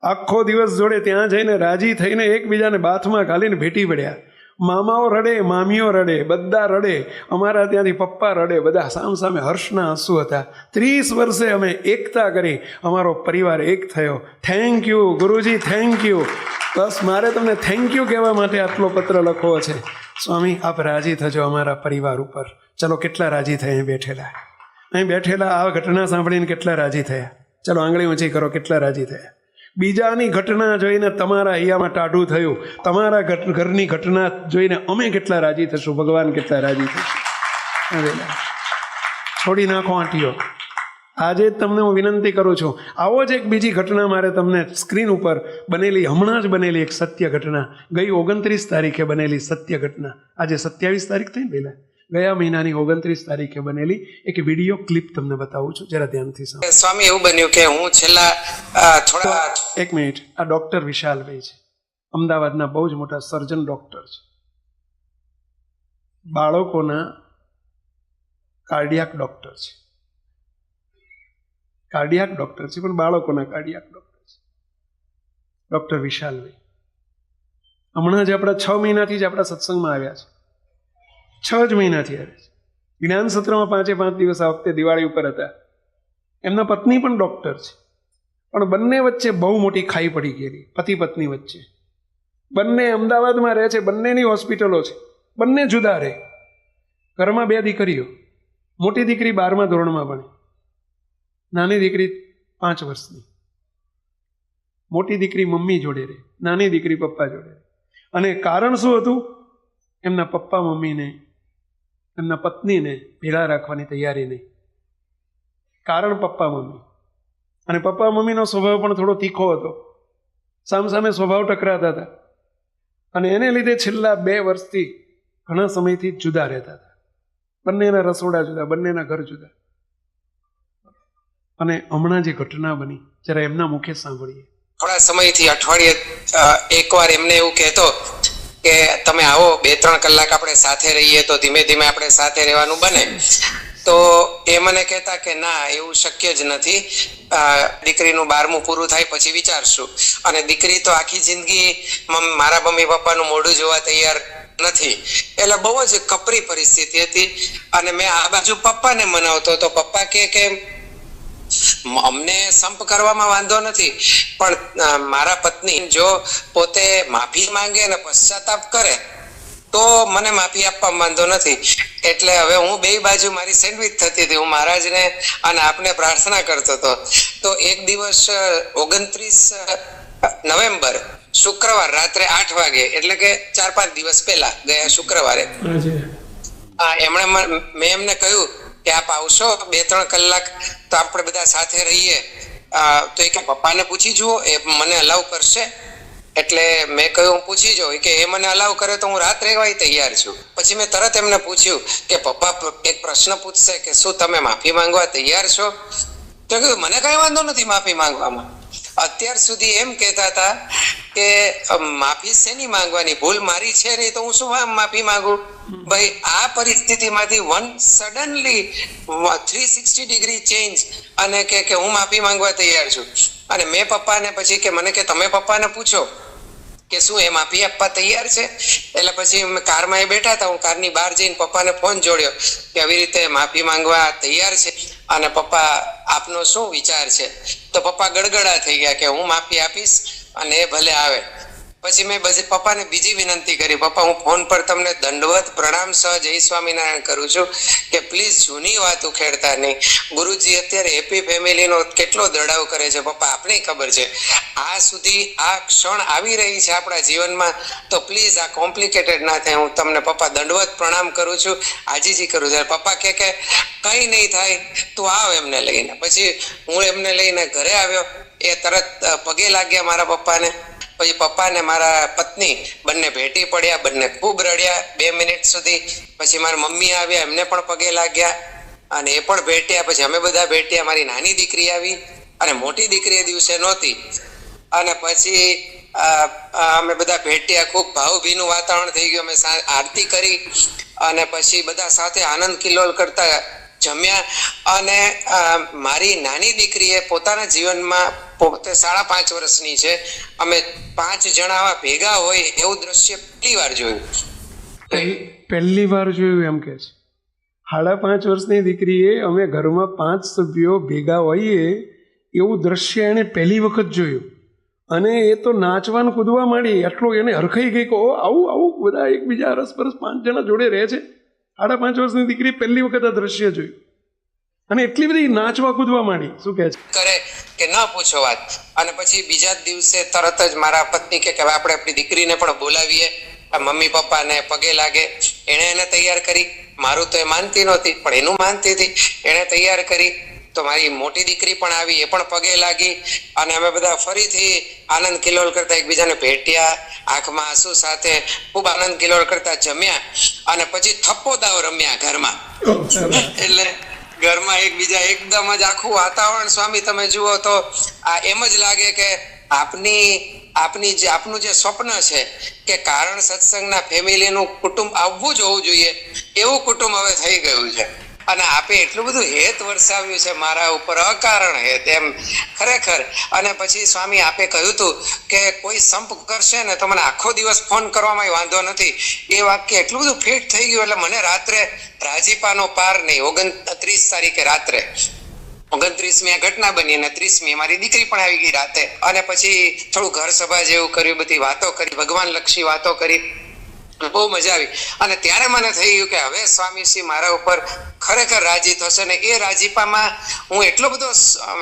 આખો દિવસ જોડે ત્યાં જઈને રાજી થઈને એકબીજાને બાથમાં ઘાલીને ભેટી પડ્યા. મામાઓ રડે, મામીઓ રડે, બધા રડે, અમારા ત્યાંથી પપ્પા રડે, બધા સામસામે હર્ષના આંસુ હતા. 30 વર્ષે અમે એકતા કરી, અમારો પરિવાર એક થયો. Thank you Guruji, thank you. બસ મારે તમને થેન્ક યુ કહેવા માટે આટલો પત્ર લખવો છે. સ્વામી આપ રાજી થજો અમારા પરિવાર ઉપર. ચલો, કેટલા રાજી થયા અહીં બેઠેલા આ ઘટના સાંભળીને કેટલા રાજી થયા? ચલો આંગળી ઊંચી કરો, કેટલા રાજી થયા? બીજાની ઘટના જોઈને તમારા હૈયામાં ટાઢું થયું, તમારા ઘરની ઘટના જોઈને અમે કેટલા રાજી થશું, ભગવાન કેટલા રાજી થશે. છોડી નાખો આંટીઓ. આજે જ તમને હું વિનંતી કરું છું, આવો જ એક બીજી ઘટના મારે તમને સ્ક્રીન ઉપર બનેલી, હમણાં જ બનેલી એક સત્ય ઘટના, ગઈ 29 તારીખે બનેલી સત્ય ઘટના, આજે 27 તારીખ થઈ પહેલા, ગયા મહિનાની 29 તારીખે બનેલી એક વિડીયો ક્લિપ તમને બતાવું છું, જરા ધ્યાનથી સાંભળો. સ્વામી, એવું બન્યું કે હું છેલ્લા થોડા એક મિનિટ, આ ડોક્ટર વિશાલભાઈ છે, અમદાવાદના બહુ જ મોટા સર્જન ડોક્ટર છે. બાળકોના કાર્ડિયાક ડોક્ટર છે, કાર્ડિયાક ડોક્ટર છે, પણ બાળકોના કાર્ડિયાક ડોક્ટર છે ડોક્ટર વિશાલભાઈ. હમણાં જ આપણા 6 મહિનાથી જ આપણા સત્સંગમાં આવ્યા છે. 6 જ મહિનાથી આવ્યા છે. જ્ઞાન સત્રમાં 5 દિવસ આ વખતે દિવાળી ઉપર હતા. એમના પત્ની પણ ડોક્ટર છે, પણ બંને વચ્ચે બહુ મોટી ખાઈ પડી ગયેલી, પતિ પત્ની વચ્ચે. બંને અમદાવાદમાં રહે છે, બંનેની હોસ્પિટલો છે, બંને જુદા રહે. ઘરમાં 2 દીકરીઓ, મોટી દીકરી 12મા ધોરણમાં ભણે, નાની દીકરી 5 વર્ષની. મોટી દીકરી મમ્મી જોડે રહે, નાની દીકરી પપ્પા જોડે રહે. અને કારણ શું હતું? એમના પપ્પા મમ્મીને, એમના પત્નીને ભેળા રાખવાની તૈયારી નહીં. કારણ પપ્પા મમ્મી. અને પપ્પા મમ્મીનો સ્વભાવ પણ થોડો તીખો હતો, સામસામે સ્વભાવ ટકરાતા હતા. અને એને લીધે છેલ્લા 2 વર્ષથી ઘણા સમયથી જુદા રહેતા હતા. બંનેના રસોડા જુદા, બંનેના ઘર જુદા. અને હમણાં જે ઘટના બની, જરા એમના મુખે સાંભળીએ. થોડા સમયથી અઠવાડિયે એકવાર એમને એવું કહેતો કે તમે આવો, 2-3 કલાક આપણે સાથે રહીએ તો ધીમે ધીમે આપણે સાથે રહેવાનું બને. તો એ મને કહેતા કે ના, એવું શક્ય જ નથી, દીકરીનું 12મું પૂરું થાય પછી વિચારશું. અને દીકરી તો આખી જિંદગી મારા મમ્મી પપ્પાનું મોઢું જોવા તૈયાર નથી. એટલે બહુ જ કપરી પરિસ્થિતિ હતી. અને મેં આ બાજુ પપ્પાને મનાવતો તો પપ્પા કે અમને સંપ કરવામાં વાંધો નથી, પણ મારા પત્ની જો પોતે માફી માંગે અને પશ્ચાતાપ કરે તો મને માફી આપવામાં વાંધો નથી. એટલે હવે હું બે બાજુ મારી સેન્ડવિચ થતી હતી. હું મહારાજને અને આપને પ્રાર્થના કરતો હતો. તો એક દિવસ 29 નવેમ્બર શુક્રવાર રાત્રે 8 વાગે, એટલે કે 4-5 દિવસ પહેલા ગયા શુક્રવારે મેં એમને કહ્યું કે આપ આવશો 2-3 કલાક તો આપણે બધા સાથે રહીએ. તો એ કે પપ્પાને પૂછી જુઓ, એ મને અલાઉ કરશે. એટલે મેં કહ્યું હું પૂછી જોઉં કે એ મને અલાઉ કરે તો હું રાત રહેવા તૈયાર છું. પછી મેં તરત એમને પૂછ્યું કે પપ્પા એક પ્રશ્ન પૂછશે કે શું તમે માફી માંગવા તૈયાર છો? તો કીધું મને કઈ વાંધો નથી માફી માંગવામાં. અત્યાર સુધી એમ કહેતા હતા કે માફી શેની માંગવાની, ભૂલ મારી છે નહીં તો હું શું માફી માંગુ? ભાઈ આ પરિસ્થિતિમાંથી સડનલી 360 ડિગ્રી ચેન્જ અને કે હું માફી માંગવા તૈયાર છું. અને મેં પપ્પાને પછી કે મને કે તમે પપ્પાને પૂછો કે શું એ માફી આપવા તૈયાર છે? એટલે પછી કારમાં એ બેઠા હતા, હું કારની બહાર જઈને પપ્પાને ફોન જોડ્યો કે આવી રીતે માફી માંગવા તૈયાર છે અને પપ્પા આપનો શું વિચાર છે? તો પપ્પા ગડગડા થઈ ગયા કે હું માફી આપીશ અને એ ભલે આવે. પછી મેં પપ્પાને બીજી વિનંતી કરી, પપ્પા હું ફોન પર તમને દંડવત પ્રણામ સહ જય સ્વામિનારાયણ કરું છું કે પ્લીઝ જૂની વાત ઉખેડતા નહીં. ગુરુજી અત્યારે હેપી ફેમિલીનો કેટલો દડાવ કરે છે પપ્પા, આપને ખબર છે. આ સુધી આ ક્ષણ આવી રહી છે આપણા જીવનમાં, તો પ્લીઝ આ કોમ્પ્લિકેટેડ ના થાય. હું તમને પપ્પા દંડવત પ્રણામ કરું છું, આજીજી કરું છું. પપ્પા કે કઈ નહીં થાય, તું આવ એમને લઈને. પછી હું એમને લઈને ઘરે આવ્યો. એ તરત પગે લાગ્યા મારા પપ્પાને. પછી પપ્પા ને મારા પત્ની બંને ભેટી પડ્યા, બંને ખૂબ રડ્યા 2 મિનિટ સુધી. પછી મારા મમ્મી આવ્યા, એમને પણ પગે લાગ્યા અને એ પણ ભેટ્યા. પછી અમે બધા ભેટ્યા. મારી નાની દીકરી આવી અને મોટી દીકરી એ દિવસે નહોતી. અને પછી અમે બધા ભેટ્યા, ખૂબ ભાવભીનું વાતાવરણ થઈ ગયું. અમે આરતી કરી અને પછી બધા સાથે આનંદ કિલ્લોલ કરતા જમ્યા. અને મારી નાની દીકરીએ પોતાના જીવનમાં, પોતે 5.5 વર્ષની છે, અમે 5 જણા ભેગા હોય એવું દ્રશ્ય પહેલી વાર જોયું. પહેલી વાર જોયું એમ કે છે. 5.5 વર્ષની દીકરીએ અમે ઘરમાં 5 સભ્યો ભેગા હોઈએ એવું દ્રશ્ય એણે પહેલી વખત જોયું. અને એ તો નાચવાનું કૂદવા માંડી. એટલો એને હરખાઈ ગઈ કે ઓ આવું બધા એકબીજા અરસપરસ 5 જણા જોડે રહે છે. 5.5 વર્ષની દીકરી પહેલી વખત આ દ્રશ્ય જોયું અને એટલી બધી નાચવા કૂદવા માંડી. શું કહે છે? કરે કે ન પૂછો વાત. અને પછી બીજા દિવસે તરત જ મારા પત્ની કે હવે આપણે આપણી દીકરીને પણ બોલાવીએ, મમ્મી પપ્પાને પગે લાગે. એને તૈયાર કરી. મારું તો એ માનતી નહોતી પણ એનું માનતી હતી. એને તૈયાર કરી. તો મારી મોટી દીકરી પણ આવી, એ પણ પગે લાગી. અને અમે બધા ફરીથી આનંદ કિલ્લોલ કરતા એકબીજાને ભેટ્યા, આંખમાં આંસુ સાથે ખૂબ આનંદ કિલ્લોલ કરતા જમ્યા. અને પછી થપ્પો દાવ રમ્યા ઘરમાં. એટલે ઘરમાં એકબીજા એકદમ જ આખું વાતાવરણ સ્વામી તમે જુઓ તો આ એમ જ લાગે કે આપનું જે સ્વપ્ન છે કે કારણ સત્સંગના ફેમિલીનું કુટુંબ આવવું જ હોવું જોઈએ, એવું કુટુંબ હવે થઈ ગયું છે. અને આપે એટલું બધું હેત વરસાવ્યું છે મારા ઉપર, અકારણ હેત એમ ખરેખર. અને પછી સ્વામી આપે કહ્યું હતું કે કોઈ સંપ કરશે ને તો મને આખો દિવસ ફોન કરવામાં વાંધો નથી. એ વાક્ય એટલું બધું ફિટ થઈ ગયું. એટલે મને રાત્રે રાજીપાનો પાર નહીં. 29 તારીખે રાત્રે 29મી આ ઘટના બની અને 30મી મારી દીકરી પણ આવી ગઈ રાતે. અને પછી થોડું ઘર સભા જેવું કર્યું, બધી વાતો કરી, ભગવાન લક્ષી વાતો કરી, બહુ મજા આવી. અને ત્યારે મને થઈ ગયું કે હવે સ્વામીશ્રી મારા ઉપર ખરેખર રાજી થશે. ને એ રાજીપામાં હું એટલો બધો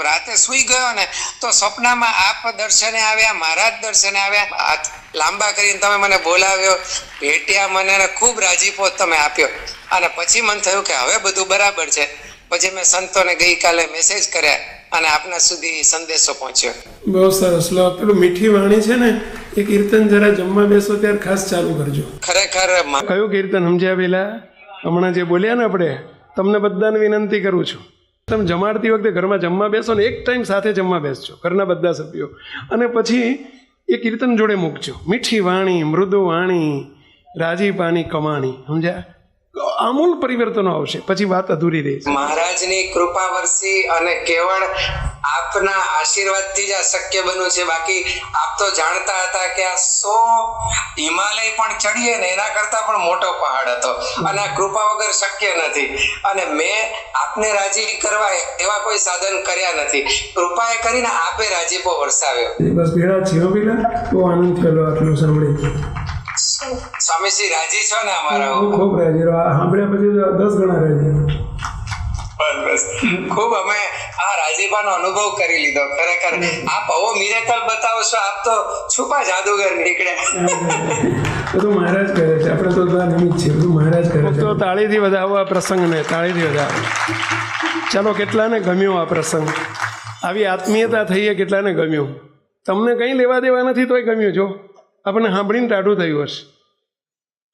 રાતે સુઈ ગયો ને તો સપનામાં આપ દર્શને આવ્યા, મહારાજ દર્શને આવ્યા. હાથ લાંબા કરીને તમે મને બોલાવ્યો, ભેટ્યા મને, ખૂબ રાજીપો તમે આપ્યો. અને પછી મને થયું કે હવે બધું બરાબર છે. પછી મેં સંતોને ગઈકાલે મેસેજ કર્યા અને આપના સુધી સંદેશો પહોંચ્યો. બહુ સરસ. લો પેલું મીઠી વાણી છે ને એ કીર્તન જરા જમવા બેસો ત્યારે ખાસ ચાલુ કરજો. ખરેખર કયું કીર્તન સમજ્યા પેલા હમણાં જે બોલ્યા ને આપણે? તમને બધાને વિનંતી કરું છું, તમે જમાડતી વખતે ઘરમાં જમવા બેસો ને એક ટાઈમ સાથે જમવા બેસજો ઘરના બધા સભ્યો. અને પછી એ કીર્તન જોડે મૂકજો. મીઠી વાણી મૃદુ વાણી રાજીપાની કમાણી. સમજ્યા? આમૂલ પરિવર્તનો આવશે, પછી વાત અધૂરી રહી છે. મહારાજની કૃપા વરસી અને કેવળ આપના આશીર્વાદથી જ આ શક્ય બન્યું છે. બાકી આપ તો જાણતા હતા કે આ 100 હિમાલય પણ ચડીએ ને એના કરતા પણ મોટો પહાડ હતો અને આ કૃપા વગર શક્ય નથી. અને મેં આપને રાજી કરવા એવા કોઈ સાધન કર્યા નથી. કૃપાએ કરીને આપે રાજીપો વરસાવ્યો. બસ ભેળા છીએ પેલા, બહુ આનંદ થયેલો આટલું સાંભળી. સ્વામીશ્રી રાજી છો ને અમારા? હું ખૂબ રાજી રહ્યો. આ સાંભળ્યા પછી 10 ગણા રાજી. બસ ખૂબ અમે આ રાજીપાનો અનુભવ કરી લીધો. ખરેખર આપ આવો મિરેકલ બતાવો છો, આપ તો છુપા જાદુગર નીકળ્યા. બધું મહારાજ કરે છે, આપણે તો નિમિત્ત છીએ, બધું મહારાજ કરે છે. તો તાળીથી વધાવો આ પ્રસંગને, તાળીથી વધાવો. ચાલો, કેટલાને ગમ્યો આ પ્રસંગ? આવી આત્મીયતા થઈ, કેટલાને ગમ્યું? તમને કંઈ લેવા દેવા નથી તોય ગમ્યું. જો આપણને સાંભળીને ટાઢું થયું હશે,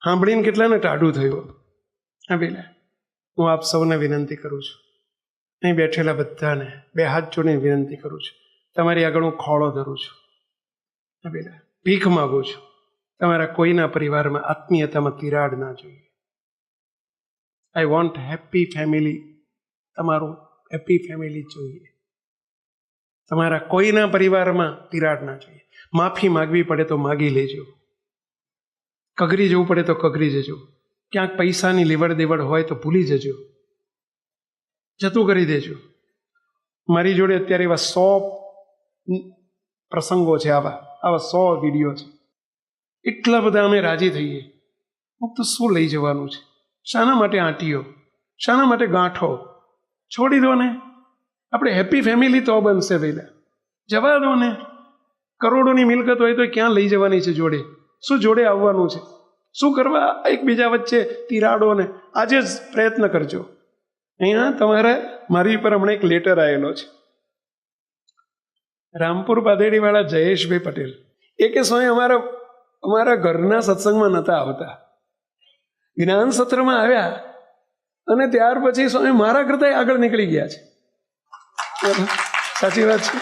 સાંભળીને કેટલાને ટાઢું થયું. હા પેલા હું આપ સૌને વિનંતી કરું છું, અહીં બેઠેલા બધાને 2 હાથ જોડીને વિનંતી કરું છું. તમારી આગળ હું ખોળો ધરું છું. હા પેલા ભીખ માગું છું, તમારા કોઈના પરિવારમાં આત્મીયતામાં તિરાડ ના જોઈએ. I want happy family. તમારું હેપી ફેમિલી જોઈએ. તમારા કોઈના પરિવારમાં તિરાડ ના જોઈએ. માફી માગવી પડે તો માગી લેજો, કગરી જવું પડે તો કગરી જજો. ક્યાંક પૈસાની લેવડ દેવડ હોય તો ભૂલી જજો, જતું કરી દેજો. મારી જોડે અત્યારે એવા 100 પ્રસંગો છે, આવા 100 વિડીયો છે. એટલા બધા અમે રાજી થઈએ. તો શું લઈ જવાનું છે? શાના માટે આંટીઓ? શાના માટે ગાંઠો? છોડી દો ને. આપણે હેપી ફેમિલી તો બનશે પહેલા. જવા દો ને. કરોડોની મિલકત હોય તો ક્યાં લઈ જવાની છે જોડે? શું જોડે આવવાનું છે? શું કરવા એકબીજા વચ્ચે તિરાડોને? આજે જ પ્રયત્ન કરજો. અહીંયા તમારે મારી પર હમણાં એક લેટર આવેલો છે. રામપુર પાદેડીવાળા જયેશભાઈ પટેલ એ કે સ્વામી અમારા ઘરના સત્સંગમાં નહોતા આવતા, જ્ઞાન સત્રમાં આવ્યા અને ત્યાર પછી સ્વામી મારા કરતા આગળ નીકળી ગયા છે. સાચી વાત છે.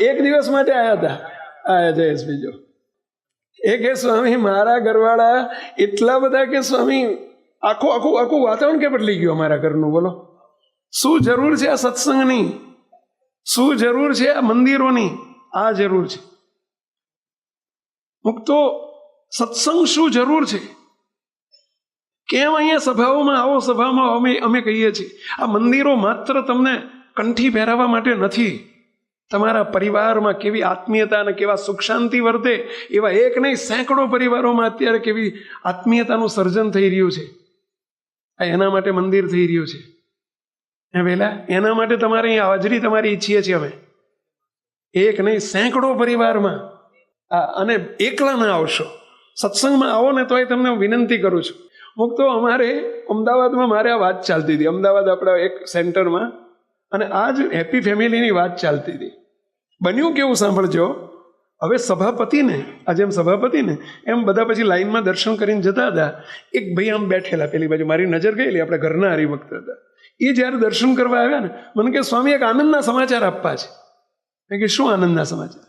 એક દિવસ માટે આવ્યા હતા આ જયેશભાઈ. જો એ કે સ્વામી મારા ઘરવાળા એટલા બધા કે સ્વામી આખું વાતાવરણ કે બદલી ગયું અમારા ઘરનું. બોલો શું જરૂર છે આ સત્સંગની? શું જરૂર છે આ મંદિરોની? આ જરૂર છે. મુક્તો સત્સંગ શું જરૂર છે? કેમ અહીંયા સભાઓમાં આવો, સભામાં અમે કહીએ છીએ આ મંદિરો માત્ર તમને કંઠી પહેરાવવા માટે નથી. તમારા પરિવારમાં કેવી આત્મીયતા અને કેવા સુખ શાંતિ વર્તે એવા એક નહીં સેંકડો પરિવારોમાં અત્યારે કેવી આત્મીયતાનું સર્જન થઈ રહ્યું છે. આ એના માટે મંદિર થઈ રહ્યું છે. હે વેલા એના માટે તમારે અહીં હાજરી તમારી ઈચ્છીએ છીએ અમે. એક નહીં સેંકડો પરિવારમાં. અને એકલા ના આવશો, સત્સંગમાં આવો ને તોય તમને વિનંતી કરું છું. મુક્તો અમારે અમદાવાદમાં મારે આ વાત ચાલતી હતી, અમદાવાદ આપણા એક સેન્ટરમાં, અને આ જ હેપી ફેમિલીની વાત ચાલતી હતી. બન્યું કેવું સાંભળજો. હવે સભાપતિને, આ જેમ સભાપતિને એમ બધા પછી લાઈનમાં દર્શન કરીને જતા હતા. એક ભાઈ આમ બેઠેલા પેલી બાજુ, મારી નજર ગયેલી, આપણે ઘરના હરિભક્ત હતા. એ જ્યારે દર્શન કરવા આવ્યા ને મને કે સ્વામી એક આનંદના સમાચાર આપવા છે. મેં કે શું આનંદના સમાચાર?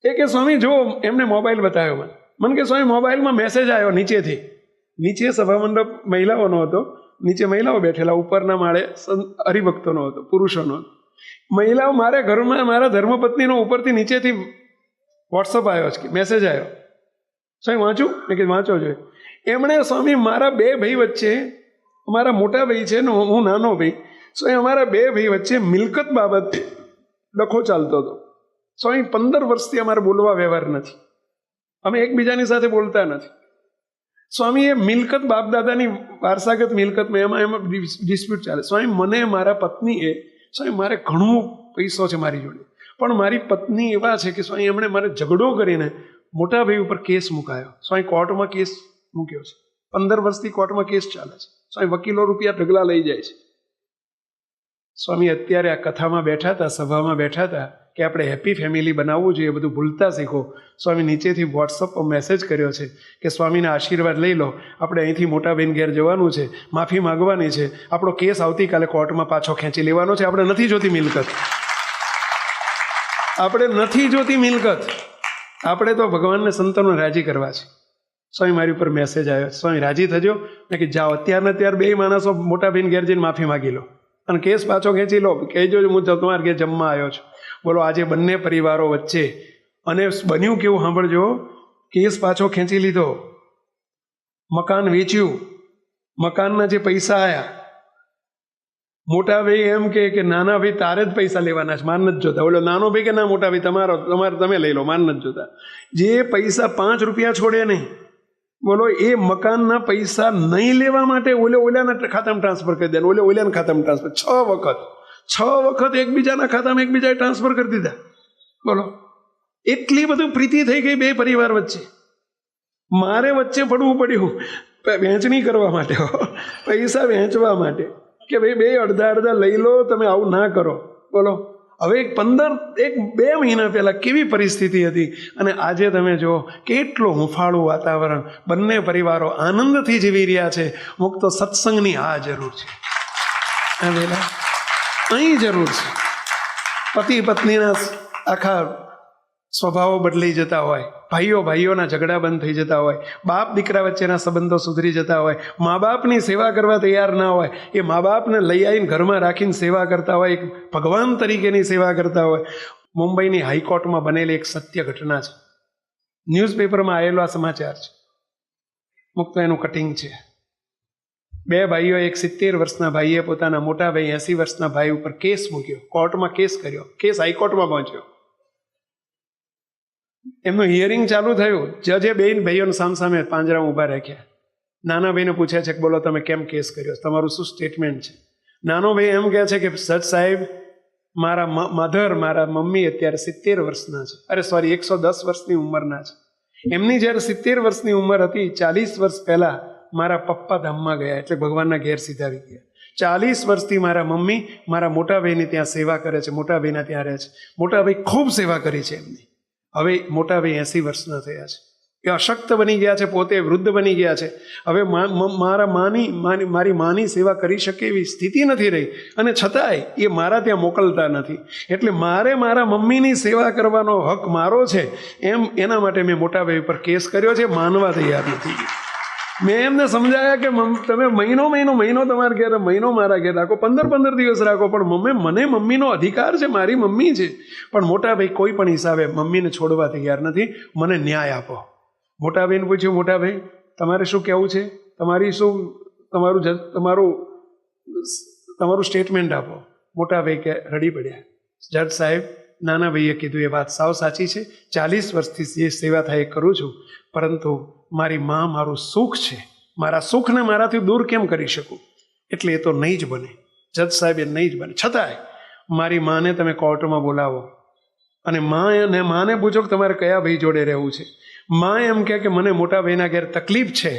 એ કે સ્વામી જો, એમને મોબાઈલ બતાવ્યો મને કે સ્વામી મોબાઈલમાં મેસેજ આવ્યો નીચેથી. નીચે સભામંડપ મહિલાઓનો હતો, નીચે મહિલાઓ બેઠેલા, ઉપરના માળે હરિભક્તોનો હતો, પુરુષોનો હતો. મહિલાઓ મારા ઘરમાં મારા ધર્મપત્નીનો ઉપરથી નીચેથી વોટ્સઅપ આવ્યો છે, મેસેજ આવ્યો. સ્વામી વાંચું? મેં કે વાંચો જોઈએ. એમણે સ્વામી મારા 2 ભાઈ વચ્ચે, અમારા મોટા ભાઈ છે ને હું નાનો ભાઈ, સ્વામી અમારા 2 ભાઈ વચ્ચે મિલકત બાબત લખો ચાલતો હતો. સ્વામી 15 વર્ષથી અમારે બોલવા વ્યવહાર નથી, અમે એકબીજાની સાથે બોલતા નથી. સ્વામી એ મિલકત બાપદાદાની વારસાગત મિલકતમાં એમાં ડિસ્પ્યુટ ચાલે. સ્વામી મને મારા પત્નીએ, સ્વામી મારે ઘણો પૈસો છે મારી જોડે, પણ મારી પત્ની એવા છે કે સ્વામી એમણે મારે ઝઘડો કરીને મોટા ભાઈ ઉપર કેસ મુકાયો. સ્વામી કોર્ટમાં કેસ મૂક્યો છે, 15 વર્ષથી કોર્ટમાં કેસ ચાલે છે. સ્વામી વકીલો રૂપિયા ઢગલા લઈ જાય છે. સ્વામી અત્યારે આ કથામાં બેઠા હતા, સભામાં બેઠા હતા કે આપણે હેપી ફેમિલી બનાવવું જોઈએ, બધું ભૂલતા શીખો. સ્વામી નીચેથી વોટ્સઅપ પર મેસેજ કર્યો છે કે સ્વામીના આશીર્વાદ લઈ લો, આપણે અહીંથી મોટા બેન ઘેર જવાનું છે, માફી માગવાની છે, આપણો કેસ આવતીકાલે કોર્ટમાં પાછો ખેંચી લેવાનો છે. આપણે નથી જોતી મિલકત, આપણે નથી જોતી મિલકત, આપણે તો ભગવાનને સંતોને રાજી કરવા છે. સ્વામી મારી ઉપર મેસેજ આવ્યો, સ્વામી રાજી થજો ને કે જાઓ અત્યારના અત્યારે બે માણસો મોટા બેન ઘેર જઈને માફી માગી લો અને કેસ પાછો ખેંચી લો, કહેજો હું તમારા ઘેર જમવા આવ્યો છું. બોલો આજે બંને પરિવારો વચ્ચે અને બન્યું કેવું સાંભળજો, કેસ પાછો ખેંચી લીધો, મકાન વેચ્યું, મકાનના જે પૈસા આવ્યા, મોટા ભાઈ એમ કે નાના ભાઈ તારે જ પૈસા લેવાના છે, માર નથી જોતા. બોલો નાનો ભાઈ કે ના મોટા ભાઈ તમારે તમે લઈ લો, માર નથી જોતા. જે પૈસા 5 રૂપિયા છોડે નહીં, બોલો એ મકાનના પૈસા નહીં લેવા માટે ઓલાના ખાતામાં ટ્રાન્સફર કરી દે, ઓલાના ખાતામાં ટ્રાન્સફર 6 વખત એકબીજાના ખાતામાં એકબીજાએ ટ્રાન્સફર કરી દીધા. બોલો એટલી બધું પ્રીતિ થઈ ગઈ બે પરિવાર વચ્ચે. મારે વચ્ચે પડવું પડ્યું વહેંચણી કરવા માટે, પૈસા વહેંચવા માટે, કે ભાઈ બે અડધા લઈ લો, તમે આવું ના કરો. બોલો હવે 2 મહિના પહેલા કેવી પરિસ્થિતિ હતી અને આજે તમે જુઓ કેટલું હુંફાળું વાતાવરણ, બંને પરિવારો આનંદથી જીવી રહ્યા છે. મુક્ત સત્સંગની આ જરૂર છે, અહીં જરૂર છે. પતિ પત્નીના આખા સ્વભાવો બદલાઈ જતા હોય, ભાઈઓના ઝઘડા બંધ થઈ જતા હોય, બાપ દીકરા વચ્ચેના સંબંધો સુધરી જતા હોય, મા બાપની સેવા કરવા તૈયાર ના હોય, એ મા બાપને લઈ આવીને ઘરમાં રાખીને સેવા કરતા હોય, એક ભગવાન તરીકેની સેવા કરતા હોય. મુંબઈની હાઈકોર્ટમાં બનેલી એક સત્ય ઘટના છે, ન્યૂઝપેપરમાં આવેલો આ સમાચાર છે, મુક્ત એનું કટિંગ છે. 2 ભાઈઓ, એક 70 વર્ષના ભાઈએ પોતાના મોટા ભાઈ 80 વર્ષના ભાઈ ઉપર કેસ મૂક્યો, કોર્ટમાં કેસ કર્યો, કેસ હાઈકોર્ટમાં પહોંચ્યો. એમનું હિયરિંગ ચાલુ થયું, જજે બેન ભાઈઓને સામસામે પાંજરામાં ઊભા રાખ્યા. નાના ભાઈને પૂછે છે કે બોલો તમે કેમ કેસ કર્યો, તમારું શું સ્ટેટમેન્ટ છે? નાનો ભાઈ એમ કહે છે કે જજ સાહેબ, મારા મમ્મી અત્યારે 70 વર્ષના છે, 110 વર્ષની ઉંમરના છે. એમની જ્યારે 70 વર્ષની ઉંમર હતી, 40 વર્ષ પહેલા મારા પપ્પા ધામમાં ગયા, એટલે ભગવાનના ઘેર સીધાવી ગયા. 40 વર્ષથી મારા મમ્મી મારા મોટા ભાઈની ત્યાં સેવા કરે છે, મોટા ભાઈના ત્યાં રહે છે. મોટા ભાઈ ખૂબ સેવા કરી છે એમની. હવે મોટા ભાઈ 80 વર્ષના થયા છે, એ અશક્ત બની ગયા છે, પોતે વૃદ્ધ બની ગયા છે. હવે મારી માની સેવા કરી શકે એવી સ્થિતિ નથી રહી, અને છતાંય એ મારા ત્યાં મોકલતા નથી. એટલે મારે મારા મમ્મીની સેવા કરવાનો હક મારો છે, એના માટે મેં મોટા ભાઈ પર કેસ કર્યો છે. માનવા તૈયાર નથી. મેં એમને સમજાયા કે તમે મહિનો તમારા ઘેર, મહિનો મારા ઘેર રાખો, 15 દિવસ રાખો, પણ મને મમ્મીનો અધિકાર છે, મારી મમ્મી છે. પણ મોટા ભાઈ કોઈ પણ હિસાબે મમ્મીને છોડવા તૈયાર નથી. મને ન્યાય આપો. મોટા ભાઈને પૂછ્યું, મોટા ભાઈ તમારે શું કહેવું છે, તમારું સ્ટેટમેન્ટ આપો. મોટા ભાઈ કે રડી પડ્યા. જજ સાહેબ, નાના ભાઈએ કીધું એ વાત સાવ સાચી છે, 40 વર્ષથી જે સેવા થાય એ કરું છું, પરંતુ મારી માં મારું સુખ છે, મારા સુખને મારાથી દૂર કેમ કરી શકું? એટલે એ તો નહીં જ બને. જજ સાહેબ, એ નહીં જ બને. છતાંય મારી માને તમે કોર્ટમાં બોલાવો અને માને પૂછો કે તમારે કયા ભાઈ જોડે રહેવું છે. માં એમ કે મને મોટા ભાઈના ઘેર તકલીફ છે,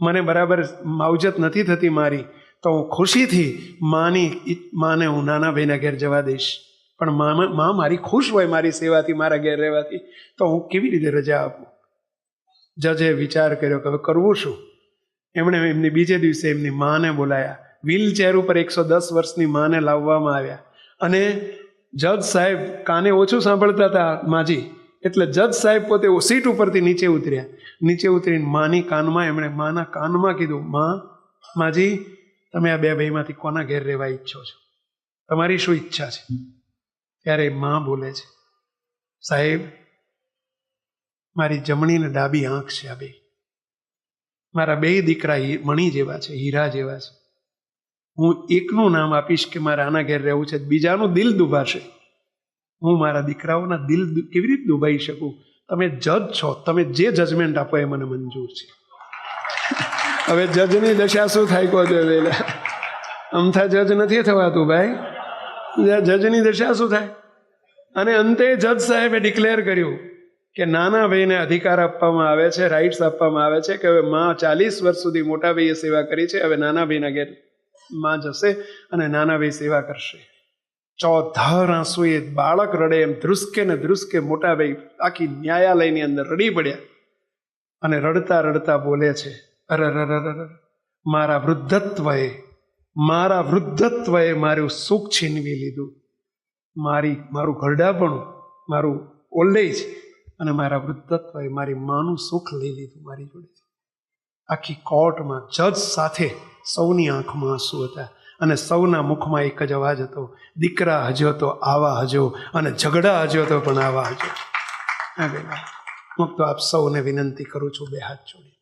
મને બરાબર માવજત નથી થતી મારી, તો હું ખુશીથી માને હું નાના ભાઈના ઘેર જવા દઈશ. પણ માં મારી ખુશ હોય મારી સેવાથી, મારા ઘેર રહેવાથી, તો હું કેવી રીતે રજા આપું? જજે વિચાર કર્યો કે હવે કરવું શું. એમણે એમની બીજે દિવસે એમની માને બોલાયા. વ્હીલચેર ઉપર 110 વર્ષની માને લાવવામાં આવ્યા. અને જજ સાહેબ કાને ઓછું સાંભળતા હતા માજી, એટલે જજ સાહેબ પોતે સીટ ઉપરથી નીચે ઉતર્યા. નીચે ઉતરીને માના કાનમાં કીધું, માજી તમે આ 2 ભાઈમાંથી કોના ઘેર રહેવા ઈચ્છો છો? તમારી શું ઈચ્છા છે? ત્યારે માં બોલે છે, સાહેબ મારી જમણી ને ડાબી આંખ છે આ 2. મારા 2 દીકરા મણી જેવા છે, હીરા જેવા છે. હું એકનું નામ આપીશ કે મારે આના ઘેર રહેવું છે, બીજાનું દિલ દુભાશે. હું મારા દીકરાઓના દિલ કેવી રીતે દુભાઈ શકું? તમે જજ છો, તમે જે જજમેન્ટ આપો એ મને મંજૂર છે. હવે જજની દશા શું થાય કહો છો? અમથા જજ નથી થવાતું ભાઈ, જજની દશા શું થાય? અને અંતે જજ સાહેબે ડિક્લેર કર્યું કે નાના ભાઈને અધિકાર આપવામાં આવે છે, રાઇટ્સ આપવામાં આવે છે કે હવે માં 40 વર્ષ સુધી મોટા ભાઈએ સેવા કરી છે, હવે નાના ભાઈના ઘેર માં જશે અને નાના ભાઈ સેવા કરશે. ચોધાર આંસુએ બાળક રડે એમ ધ્રુસકે મોટા ભાઈ આખી ન્યાયાલયની અંદર રડી પડ્યા અને રડતા રડતા બોલે છે, અરે મારા વૃદ્ધત્વએ મારું સુખ છીનવી લીધું, મારું ઘરડાપણું, મારું ઓલ્ડ એજ અને મારા વૃદ્ધત્વએ મારી માનું સુખ લઈ લીધું મારી જોડેથી. આખી કોર્ટમાં જજ સાથે સૌની આંખમાં આંસુ હતા અને સૌના મુખમાં એક જ અવાજ હતો, દીકરા હજો તો આવા હજો અને ઝઘડા હજો તો પણ આવા હજો. હા બેટા, હું તો આપ સૌને વિનંતી કરું છું, બે હાથ જોડી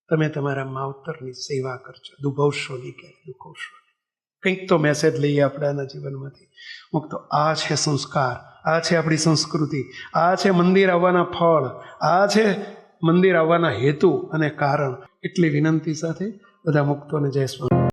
તમે તમારા માવતરની સેવા કરજો, દુભવશો નહીં કે દુખવશો નહીં. કંઈક તો મેસેજ લઈએ આપણાના જીવનમાંથી. હું તો આ છે સંસ્કાર, આ છે આપણી સંસ્કૃતિ, આ છે મંદિર આવવાના ફળ, આ છે મંદિર આવવાના હેતુ અને કારણ. એટલી વિનંતી સાથે બધા મુક્તોને જય સ્વામી.